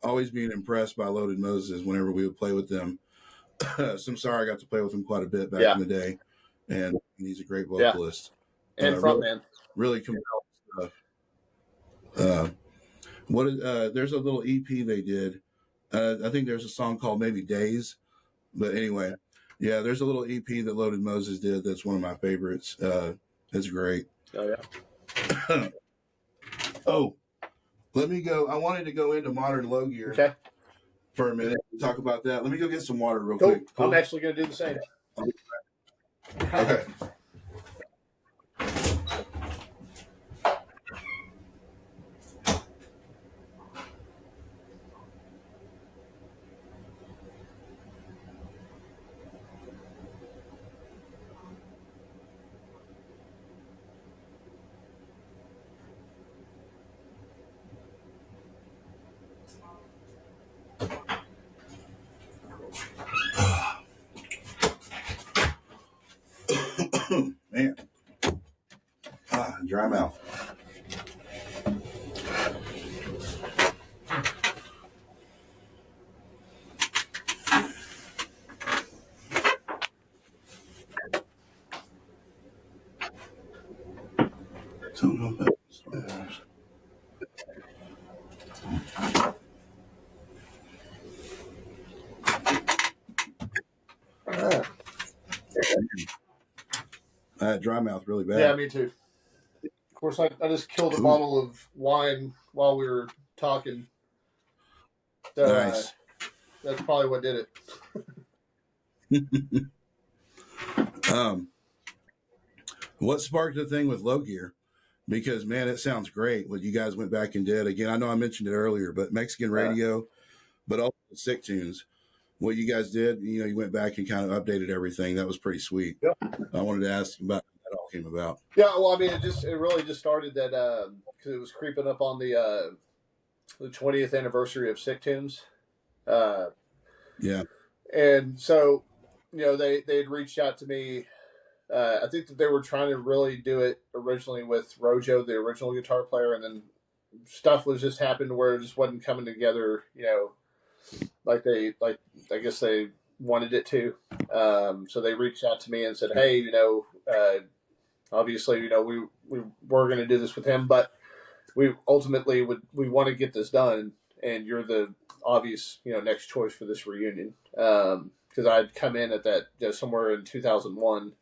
always being impressed by Loaded Moses whenever we would play with them. Samsara got to play with him quite a bit back in the day, and he's a great vocalist. And frontman. Really compelling stuff. There's a little EP they did. I think there's a song called maybe Days, but anyway, yeah, there's a little EP that Loaded Moses did that's one of my favorites. It's great. Oh yeah. Oh, let me go. I wanted to go into modern Low Gear for a minute and talk about that. Let me go get some water real quick. Cool. I'm actually going to do the same. Okay. Man. Dry mouth. Don't know about this. I had dry mouth really bad. Yeah, me too. Of course, I just killed a bottle of wine while we were talking. So, nice. That's probably what did it. What sparked the thing with Low Gear? Because, man, it sounds great what you guys went back and did. Again, I know I mentioned it earlier, but Mexican radio, but also Sick Tunes. What you guys did, you went back and kind of updated everything. That was pretty sweet. Yep. I wanted to ask about how that all came about. Yeah, well, I mean, it really just started that because it was creeping up on the 20th anniversary of Sick Tunes. Yeah. And so, they had reached out to me. I think that they were trying to really do it originally with Rojo, the original guitar player, and then stuff was just happening where it just wasn't coming together, like I guess they wanted it to. So they reached out to me and said, hey, obviously, we were going to do this with him, but we ultimately we want to get this done, and you're the obvious, next choice for this reunion. because I'd come in at that somewhere in 2001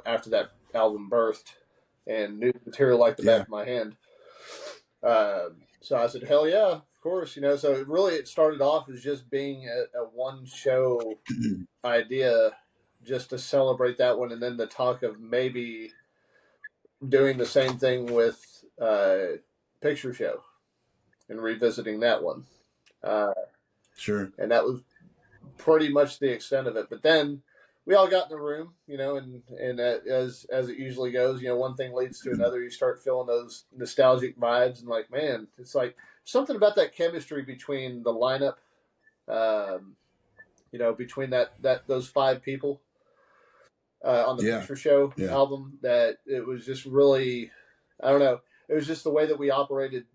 after that album birthed, and knew material like the back of my hand. So I said, hell yeah, of course, So it started off as just being a one show idea, just to celebrate that one, and then the talk of maybe doing the same thing with Picture Show and revisiting that one. Sure. And that was pretty much the extent of it. But then we all got in the room, and as it usually goes, one thing leads to another. You start feeling those nostalgic vibes, and like, man, it's like something about that chemistry between the lineup, between those 5 people on the Picture Show album, that it was just really, I don't know, it was just the way that we operated,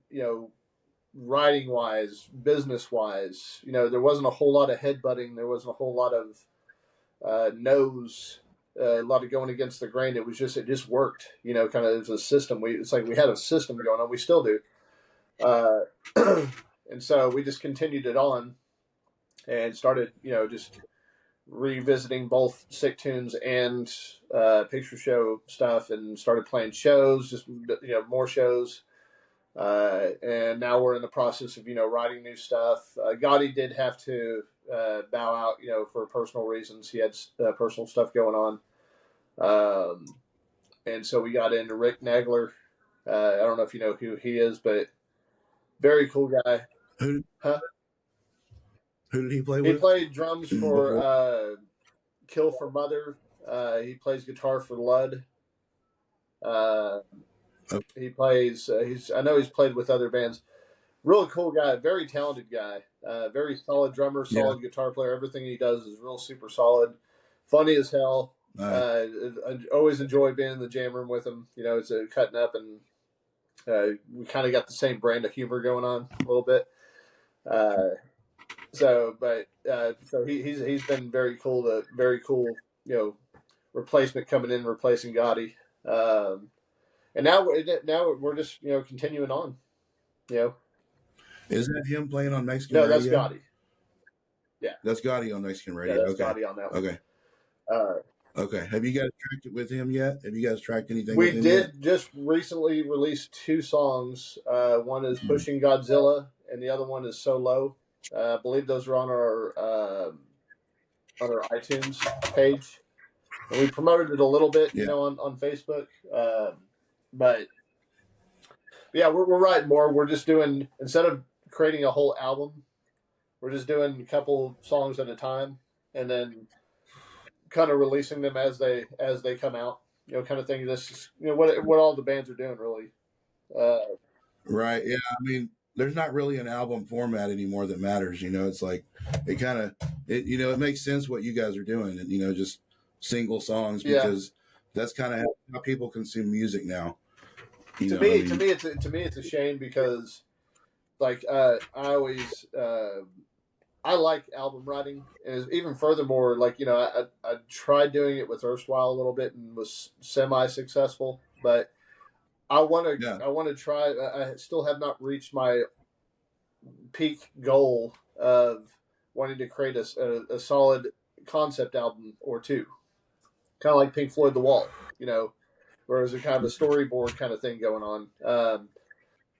writing wise, business wise. There wasn't a whole lot of headbutting. There wasn't a whole lot of a lot of going against the grain. It just worked, kind of as a system. It's like we had a system going on. We still do. And so we just continued it on and started, just revisiting both Sick Tunes and Picture Show stuff, and started playing shows, just, more shows. And now we're in the process of, writing new stuff. Gotti did have to bow out, for personal reasons. He had personal stuff going on. And so we got into Rick Nagler. I don't know if you know who he is, but very cool guy. Who did he play with? He played drums for Kill for Mother. He plays guitar for Lud. He plays. I know he's played with other bands. Really cool guy. Very talented guy. Very solid drummer. Solid guitar player. Everything he does is real super solid. Funny as hell. I always enjoy being in the jam room with him. It's cutting up, and we kind of got the same brand of humor going on a little bit. So he's been very cool. Replacement coming in, replacing Gotti. And now we're just continuing on. Is that him playing on Mexican Radio? No, that's Gotti. Yeah, that's Gotti on Mexican Radio. Yeah, that's Gotti on that one. Okay. Okay. Have you guys tracked it with him yet? Have you guys tracked anything? We with him did yet? Just recently release 2 songs. One is Pushing Godzilla, and the other one is So Low. I believe those are on our iTunes page. And we promoted it a little bit, on Facebook. But yeah, we're writing more. We're just doing, instead of creating a whole album, we're just doing a couple songs at a time, and then kind of releasing them as they come out. Kind of thing. This is, what all the bands are doing, really. Right. Yeah. I mean, there's not really an album format anymore that matters. It's like it makes sense what you guys are doing, and just single songs, because that's kind of how people consume music now. To me, it's a shame, because like I always I like album writing, and even furthermore, like I tried doing it with Erstwhile a little bit and was semi-successful, but I want to try. I still have not reached my peak goal of wanting to create a solid concept album or 2, kind of like Pink Floyd The Wall, where there's a kind of a storyboard kind of thing going on.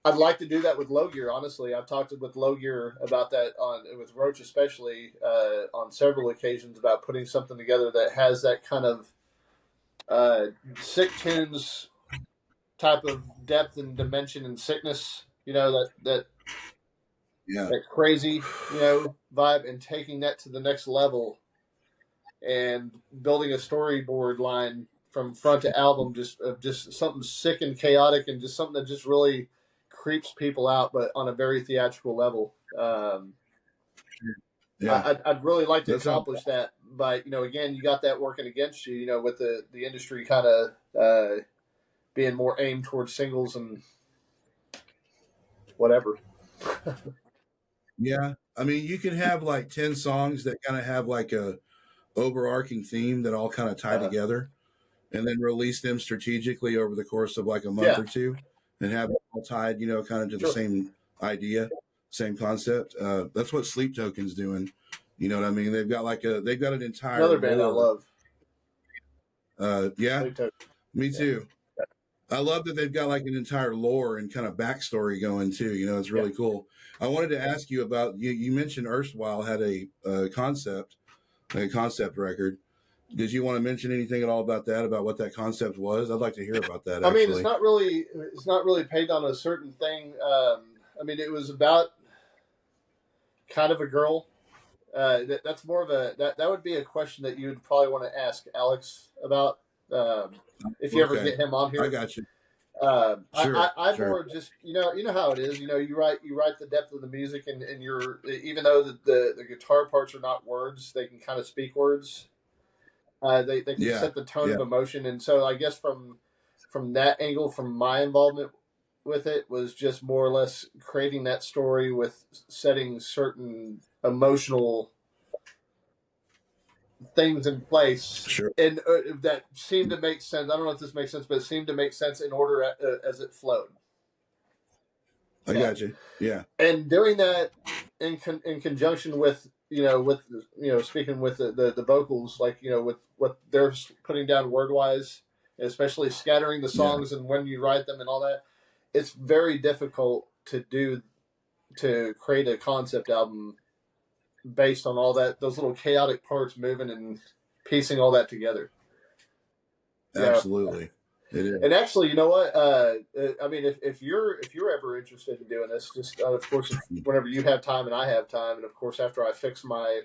I'd like to do that with Low Gear, honestly. I've talked with Low Gear about that, with Roach especially, on several occasions, about putting something together that has that kind of Sick Tunes type of depth and dimension and sickness, that crazy, vibe, and taking that to the next level and building a storyboard line from front to album, just something sick and chaotic, and just something that just really creeps people out, but on a very theatrical level. I'd really like to accomplish that, but again, you got that working against you, with the industry kind of being more aimed towards singles and whatever. Yeah, I mean, you can have like 10 songs that kind of have like a overarching theme that all kind of tie together, and then release them strategically over the course of like a month or 2, and have it all tied, kind of to the same idea, same concept. That's what Sleep Token's doing. You know what I mean? They've got an entire Another band I lore. love. Yeah, Big Toe. me too. I love that they've got like an entire lore and kind of backstory going too. You know, it's really cool. I wanted to ask you about you mentioned Erstwhile had a concept record. Did you want to mention anything at all about that? About what that concept was? I'd like to hear about that. I mean, it's not really paid on a certain thing. I mean, it was about kind of a girl. That's more of that would be a question that you would probably want to ask Alex about if you ever get him on here. I got you. Sure, I more just you know how it is. You know, you write the depth of the music, and you're even though the guitar parts are not words, they can kind of speak words. They can set the tone of emotion, and so I guess from that angle, from my involvement with it was just more or less creating that story with setting certain emotional things in place, and that seemed to make sense. I don't know if this makes sense, but it seemed to make sense in order as it flowed. I got you. Yeah, and doing that in conjunction with speaking with the vocals, like with what they're putting down word wise, especially scattering the songs and when you write them and all that, it's very difficult to create a concept album based on all those little chaotic parts moving and piecing all that together. Absolutely. It is. And actually, you know what? I mean, if you're ever interested in doing this, just of course, whenever you have time and I have time, and of course after I fix my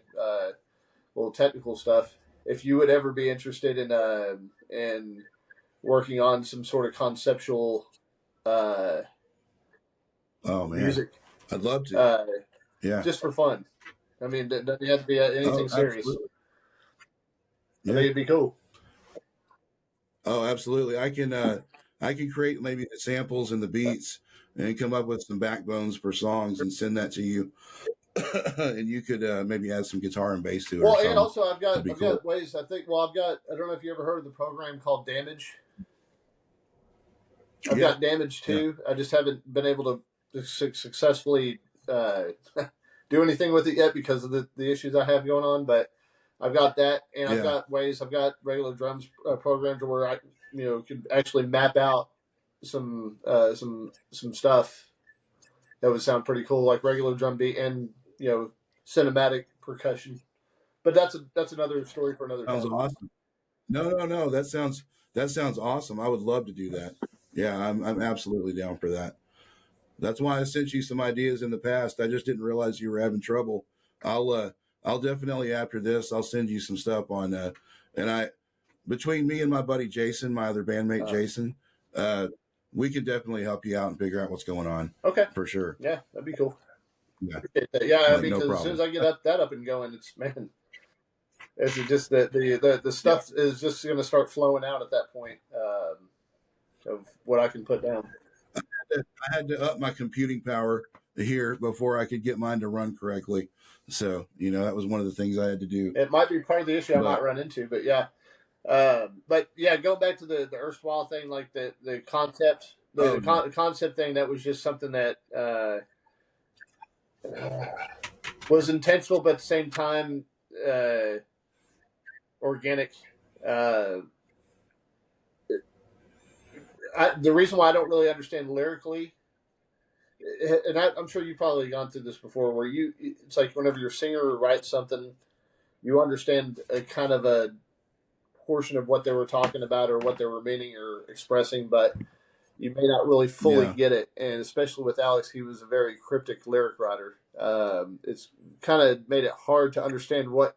little technical stuff, if you would ever be interested in working on some sort of conceptual music, I'd love to. Just for fun. I mean, it doesn't have to be anything serious. I think it'd be cool. Oh, absolutely. I can create maybe the samples and the beats and come up with some backbones for songs and send that to you. And you could maybe add some guitar and bass to it. Well, and also I've got ways. I don't know if you ever heard of the program called Damage. I've got Damage too. I just haven't been able to successfully do anything with it yet because of the issues I have going on. But I've got that, and I've got ways. I've got regular drums programs where I could actually map out some stuff that would sound pretty cool, like regular drum beat and cinematic percussion. But that's another story for another time. Sounds awesome. No. That sounds awesome. I would love to do that. Yeah, I'm absolutely down for that. That's why I sent you some ideas in the past. I just didn't realize you were having trouble. I'll definitely after this, I'll send you some stuff on between me and my buddy Jason, my other bandmate Jason, we can definitely help you out and figure out what's going on. Okay. For sure. Yeah, that'd be cool. Yeah. Yeah, because as soon as I get that up and going, it's just the stuff is just going to start flowing out at that point of what I can put down. I had to up my computing power here before I could get mine to run correctly. So, that was one of the things I had to do. It might be part of the issue I might run into, but yeah. But yeah, going back to the Erstwhile thing, like the concept, concept thing, that was just something that was intentional, but at the same time organic. The reason why I don't really understand lyrically, and I'm sure you've probably gone through this before, where it's like whenever your singer writes something, you understand a kind of a portion of what they were talking about or what they were meaning or expressing, but you may not really fully get it. And especially with Alex, he was a very cryptic lyric writer. It's kind of made it hard to understand what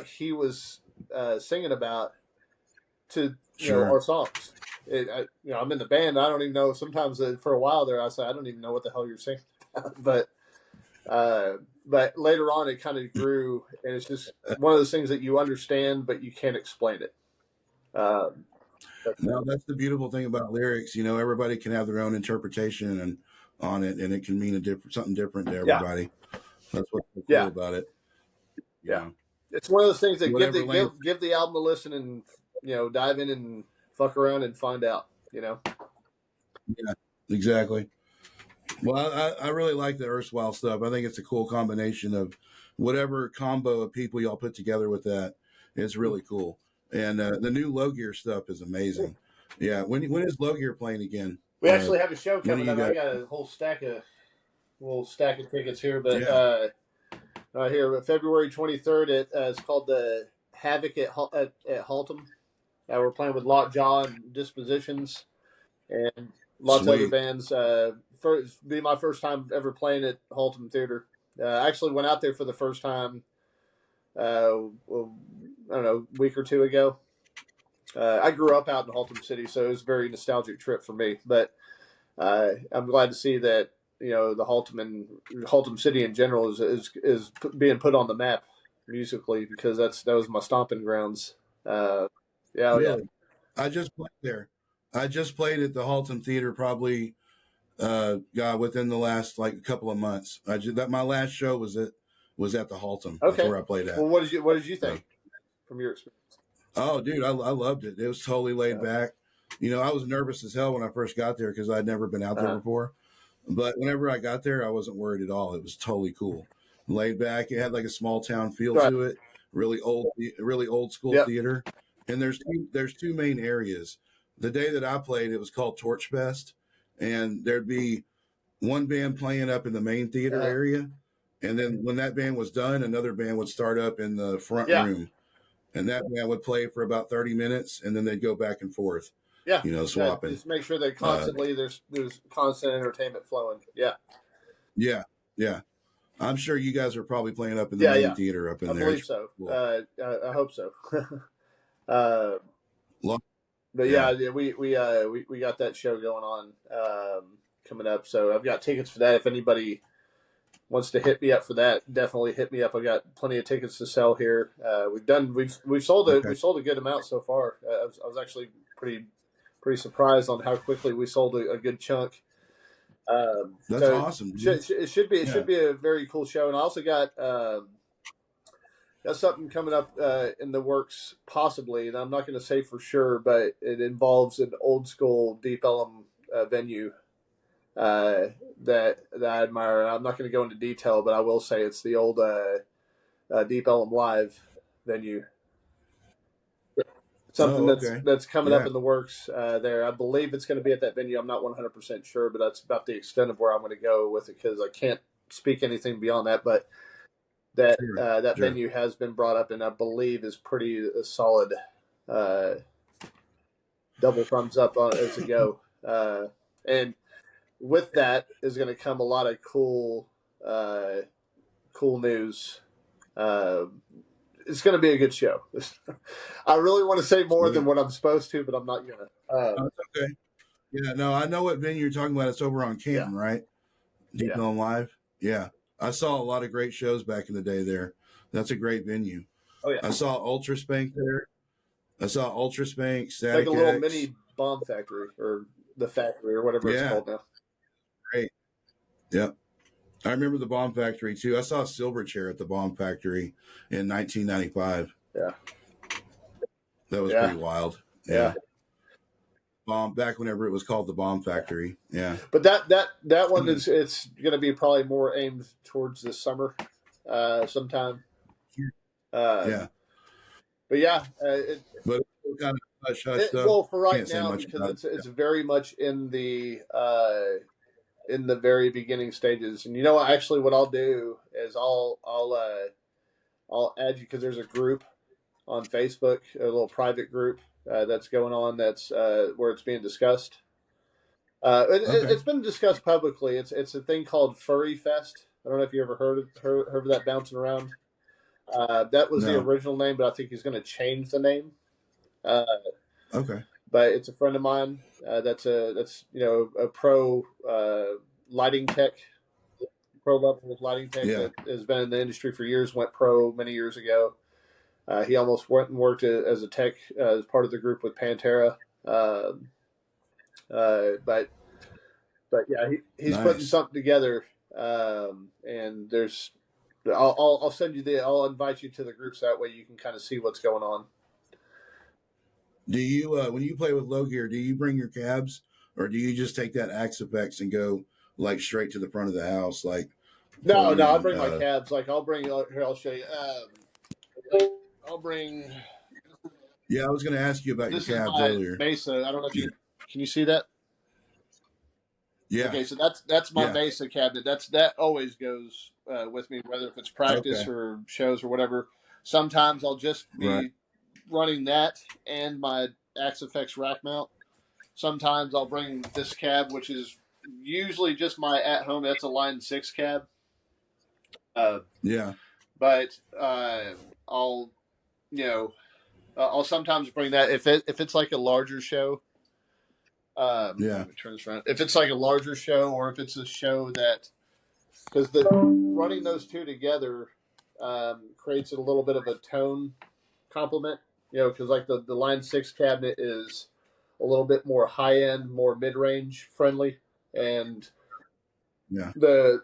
he was singing about to our songs. I'm in the band. I don't even know. Sometimes for a while there, I say I don't even know what the hell you're singing about. But later on, it kind of grew, and it's just one of those things that you understand, but you can't explain it. No, that's the beautiful thing about lyrics. Everybody can have their own interpretation on it, and it can mean something different to everybody. Yeah. That's what's so cool about it. Yeah, it's one of those things that give the album a listen and dive in and fuck around and find out. Yeah, exactly. Well, I really like the Erstwhile stuff. I think it's a cool combination of whatever combo of people y'all put together with that. It's really cool. And the new Low Gear stuff is amazing. Yeah. When is Low Gear playing again? We actually have a show When are coming you up. I guys? got a whole stack of tickets here, but Yeah. here February 23rd. It's called the Havoc at Haltom. We're playing with Lockjaw and Dispositions and lots of other Sweet. bands. Be my first time ever playing at Haltom Theater. I actually went out there for the first time. Well, I don't know, a week or two ago. I grew up out in Haltom City, so it was a very nostalgic trip for me. But I'm glad to see that the Haltom City in general is being put on the map musically, because that was my stomping grounds. Yeah, Really? I just played there. I just played at the Halton Theater probably within the last like couple of months. My last show was at the Halton. That's okay. where I played at. Well, what did you So, think from your experience? oh, dude, I loved it. It was totally laid back. I was nervous as hell when I first got there because I'd never been out there before. But whenever I got there, I wasn't worried at all. It was totally cool, laid back. It had like a small town feel to it. Really old school theater. And there's two main areas. The day that I played, it was called Torch Fest, and there'd be one band playing up in the main theater area, and then when that band was done, another band would start up in the front room, and that band would play for about 30 minutes, and then they'd go back and forth. Yeah, swapping. Just make sure that constantly there's constant entertainment flowing. Yeah. I'm sure you guys are probably playing up in the main theater up in there. I believe so. Cool. I hope so. But we got that show going on coming up. So I've got tickets for that. If anybody wants to hit me up for that, definitely hit me up. I've got plenty of tickets to sell here. We've sold a good amount so far. I was actually pretty surprised on how quickly we sold a good chunk. That's awesome. It should be a very cool show. And I also got something coming up in the works, possibly, and I'm not going to say for sure, but it involves an old school Deep Ellum venue that I admire. I'm not going to go into detail, but I will say it's the old Deep Ellum Live venue. Something that's coming up in the works there. I believe it's going to be at that venue. I'm not 100% sure, but that's about the extent of where I'm going to go with it, because I can't speak anything beyond that. But that venue has been brought up, and I believe is pretty solid. Double thumbs up on it to go. And with that is going to come a lot of cool news. It's going to be a good show. I really want to say more than what I'm supposed to, but I'm not going to. That's okay. Yeah, no, I know what venue you're talking about. It's over on Canton, right? Deep Ellum Live. Yeah. I saw a lot of great shows back in the day there. That's a great venue. Oh, yeah. I saw Ultra Spank there. I saw Ultra Spank, Static like a little X. mini bomb factory, or the factory, or whatever it's called now. Great. Yep. I remember the Bomb Factory, too. I saw Silverchair at the Bomb Factory in 1995. Yeah. That was pretty wild. Yeah. Back whenever it was called the Bomb Factory. Yeah. But that one it's going to be probably more aimed towards this summer sometime. Yeah. But yeah. But it's kind of hush stuff. Well, for right now, because it's very much in the very beginning stages. And actually what I'll do is I'll add you, because there's a group on Facebook, a little private group that's going on, that's where it's being discussed. It's been discussed publicly. It's a thing called Furry Fest. I don't know if you ever heard of that bouncing around. That was the original name, but I think he's going to change the name. Okay. But it's a friend of mine that's a pro lighting tech, pro level lighting tech that has been in the industry for years. Went pro many years ago. He almost went and worked as a tech as part of the group with Pantera. But yeah, he's putting something together. And there's, I'll send you I'll invite you to the group, so that way you can kind of see what's going on. Do you, when you play with Low Gear, do you bring your cabs, or do you just take that Axe Effects and go like straight to the front of the house, like No, plug I'll in. bring my cabs. Like I'll bring. Here, I'll show you. I'll bring. Yeah, I was going to ask you about your This is cabs my earlier. Mesa. I don't know if you can you see that. Yeah. Okay, so that's my Yeah. Mesa cabinet. That always goes with me, whether if it's practice Okay. or shows or whatever. Sometimes I'll just be Right. running that and my Axe Effects rack mount. Sometimes I'll bring this cab, which is usually just my at home. That's a Line 6 cab. Yeah. But I'll I'll sometimes bring that if it's like a larger show. Yeah. Let me turn this around. If it's like a larger show, or if it's a show that, because the running those two together creates a little bit of a tone complement. Because like the Line 6 cabinet is a little bit more high end, more mid range friendly, and Yeah. the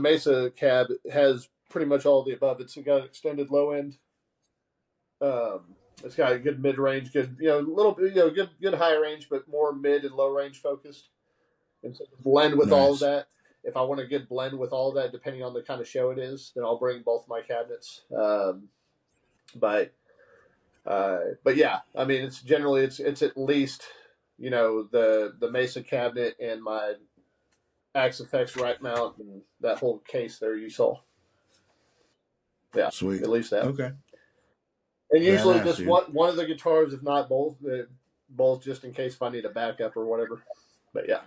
Mesa cab has pretty much all of the above. It's got extended low end. It's got a good mid range, good little good high range, but more mid and low range focused. And so blend with all of Nice. that. If I want a good blend with all of that, depending on the kind of show it is, then I'll bring both my cabinets. But yeah, I mean, it's generally it's at least the Mesa cabinet and my Axe Effects rack mount and that whole case there you saw. Yeah, Sweet. at least that. Okay. And usually Badass, just dude. one of the guitars, if not both, both just in case if I need a backup or whatever. But yeah.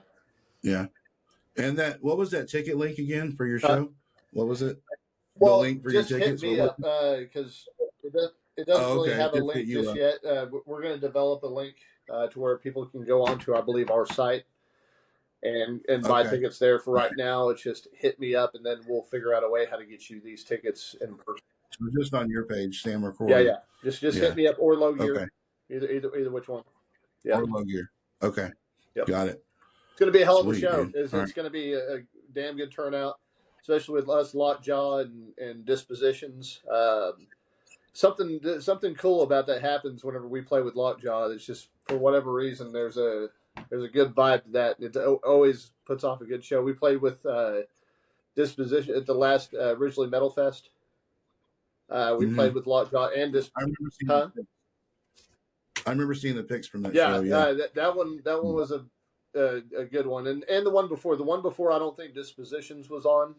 Yeah. And what was that ticket link again for your show? What was it? Well, the link for your just hit tickets? me up because it doesn't really okay. have a Just link hit you just up. yet. We're going to develop a link to where people can go on to, I believe, our site and buy Okay. tickets there. For right now, it's just hit me up, and then we'll figure out a way how to get you these tickets in person. So just on your page, Sam McCrory. Yeah. Just hit me up or Low Gear. Okay. Either which one. Yeah. Or Low Gear. Okay. Yep. Got it. It's going to be a hell of a Sweet, show. dude. It's All right. going to be a damn good turnout, especially with us, Lockjaw, and Dispositions. Something cool about that happens whenever we play with Lockjaw. It's just, for whatever reason, there's a good vibe to that. It always puts off a good show. We played with Disposition at the last Ridgely Metal Fest. We played with Lockjaw and Disposition. I remember seeing the pics from that Yeah, show. Yeah, that one was a good one, and the one before I don't think Dispositions was on.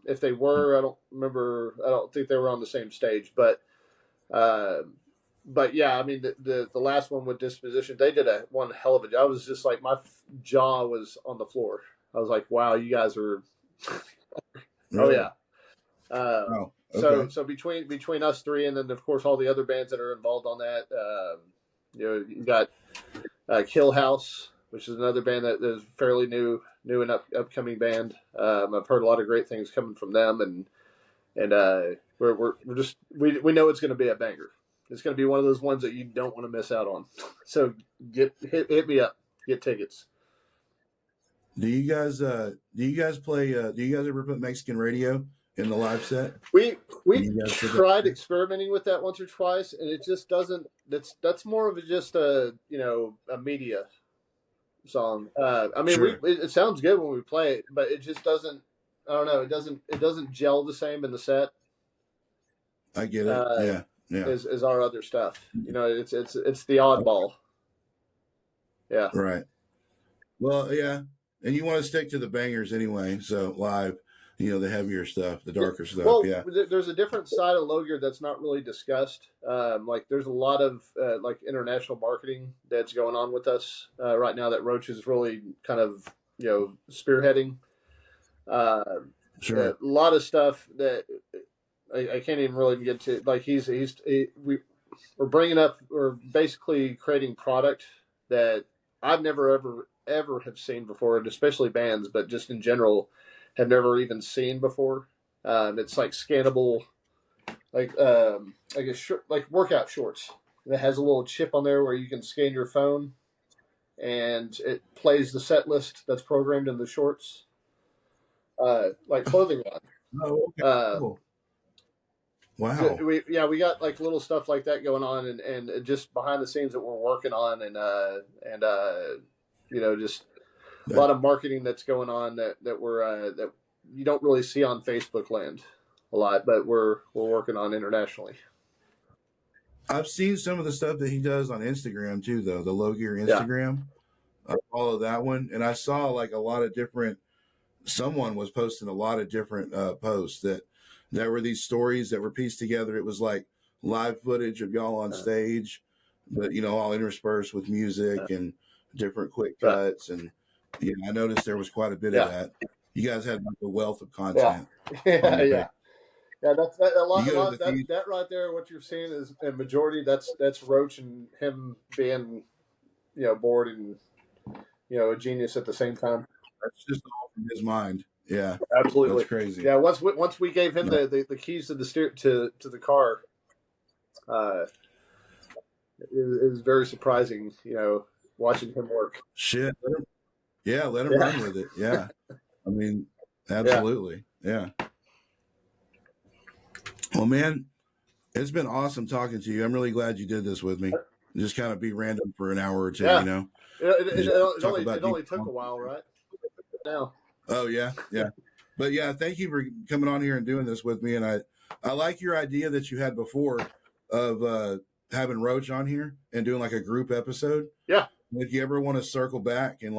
If they were, I don't remember. I don't think they were on the same stage, but yeah, I mean the last one with Disposition, they did one hell of a job. I was just like, my jaw was on the floor. I was like, wow, you guys are. really? Oh yeah. Okay. So between us three, and then of course all the other bands that are involved on that, you got Kill House, which is another band that is fairly new and upcoming band. I've heard a lot of great things coming from them, and we're just we know it's going to be a banger. It's going to be one of those ones that you don't want to miss out on. So hit me up, get tickets. Do you guys play? Do you guys ever put Mexican radio in the live set? We tried experimenting with that once or twice, and it just doesn't. That's more of just a media song. I mean, Sure. it sounds good when we play it, but it just doesn't. I don't know. It doesn't gel the same in the set. I get it. Yeah. As our other stuff. It's the oddball. Yeah. Right. Well, yeah, and you want to stick to the bangers anyway. So live, the heavier stuff, the darker stuff. Well, yeah. There's a different side of Low Gear that's not really discussed. Like there's a lot of like international marketing that's going on with us right now that Roach is really kind of spearheading. Sure. A lot of stuff that I can't even really get to. Like we're bringing up, we're basically creating product that I've never ever have seen before, and especially bands, but just in general, have never even seen before. It's like scannable, like workout shorts. And it has a little chip on there where you can scan your phone, and it plays the set list that's programmed in the shorts, like clothing line. Oh, okay. Cool. Wow. We got like little stuff like that going on, and just behind the scenes that we're working on, and just a lot of marketing that's going on that we're that you don't really see on Facebook land a lot, but we're working on internationally. I've seen some of the stuff that he does on Instagram too, though, the Low Gear Instagram. I follow that one, and I saw like a lot of different. Someone was posting a lot of different posts that were these stories that were pieced together. It was like live footage of y'all on stage, but all interspersed with music and different quick cuts. And I noticed there was quite a bit of that. You guys had like a wealth of content. Yeah. That's a lot that right there. What you're seeing is a majority. That's Roach and him being, bored and a genius at the same time. That's just all from his mind. Yeah, absolutely. That's crazy. Yeah, once we gave him the keys to the car, it was very surprising. Watching him work. Shit. Let him run with it. Yeah, I mean, absolutely. Yeah. Well, man, it's been awesome talking to you. I'm really glad you did this with me. Just kind of be random for an hour or two. It only took a while, right? Now. Oh yeah. But thank you for coming on here and doing this with me. And I like your idea that you had before of having Roach on here and doing like a group episode. Yeah. If you ever want to circle back and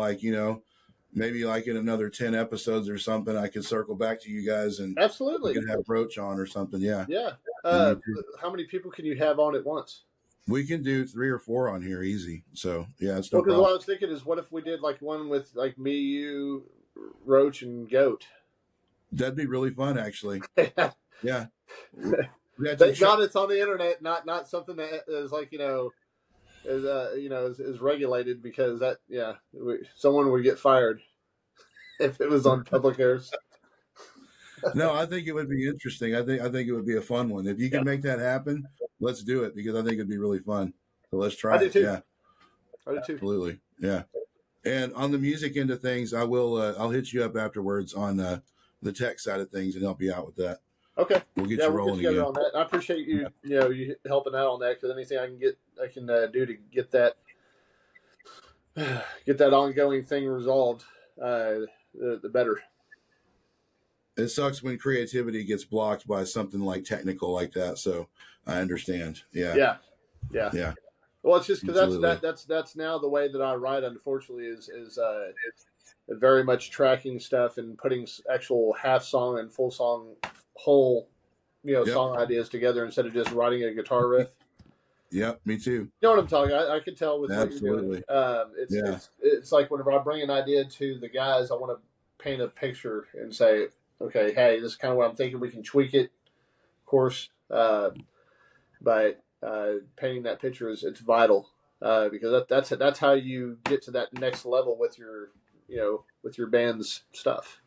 maybe like in another 10 episodes or something, I could circle back to you guys and absolutely we can have Roach on or something. Yeah. Yeah. How many people can you have on at once? We can do 3 or 4 on here easy. So it's no problem. What I was thinking is, what if we did like one with like me, you, Roach, and Goat? That'd be really fun, actually. Yeah. Thank God it's on the internet, not something that is like is regulated, because that someone would get fired if it was on public airs. No, I think it would be interesting. I think it would be a fun one. If you can make that happen, let's do it, because I think it'd be really fun. So let's try it. Yeah. I do too. Absolutely. Yeah. And on the music end of things, I'll hit you up afterwards on the tech side of things and help you out with that. Okay. We'll get you rolling together on that. I appreciate you, you helping out on that, because anything I can do to get that ongoing thing resolved, the better. It sucks when creativity gets blocked by something like technical like that. So I understand. Yeah. Well, it's just because that's now the way that I write. Unfortunately, is very much tracking stuff and putting actual half song and full song, whole song ideas together instead of just writing a guitar riff. Yep, me too. You know what I'm talking? I can tell with absolutely. What you're doing. It's like whenever I bring an idea to the guys, I want to paint a picture and say, okay, hey, this is kind of what I'm thinking. We can tweak it, of course, but painting that picture it's vital, because that's how you get to that next level with your band's stuff.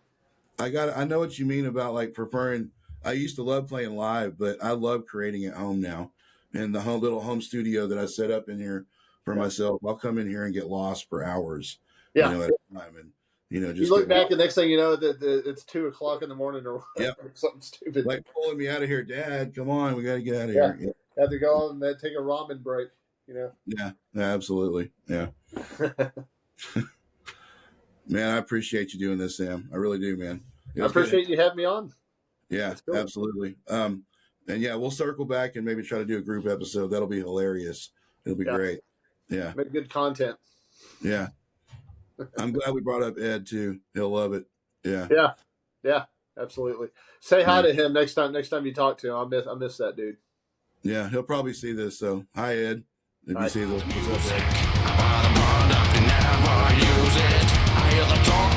I know what you mean about like preferring. I used to love playing live, but I love creating at home now. And the little home studio that I set up in here for myself, I'll come in here and get lost for hours. Yeah. At a time, and just you look back, the next thing you know, that it's 2:00 in the morning or something stupid. Like pulling me out of here, Dad. Come on, we got to get out of here. Yeah. Have to go and take a ramen break. Yeah, absolutely. Yeah. Man, I appreciate you doing this, Sam. I really do, man. I appreciate you having me on. Yeah, absolutely. And we'll circle back and maybe try to do a group episode. That'll be hilarious. It'll be great. Yeah. Make good content. Yeah. I'm glad we brought up Ed too. He'll love it. Yeah. Yeah, absolutely. Say hi to him next time you talk to him. I miss that dude. Yeah, he'll probably see this. So hi, Ed. If you see this, what's up, Ed?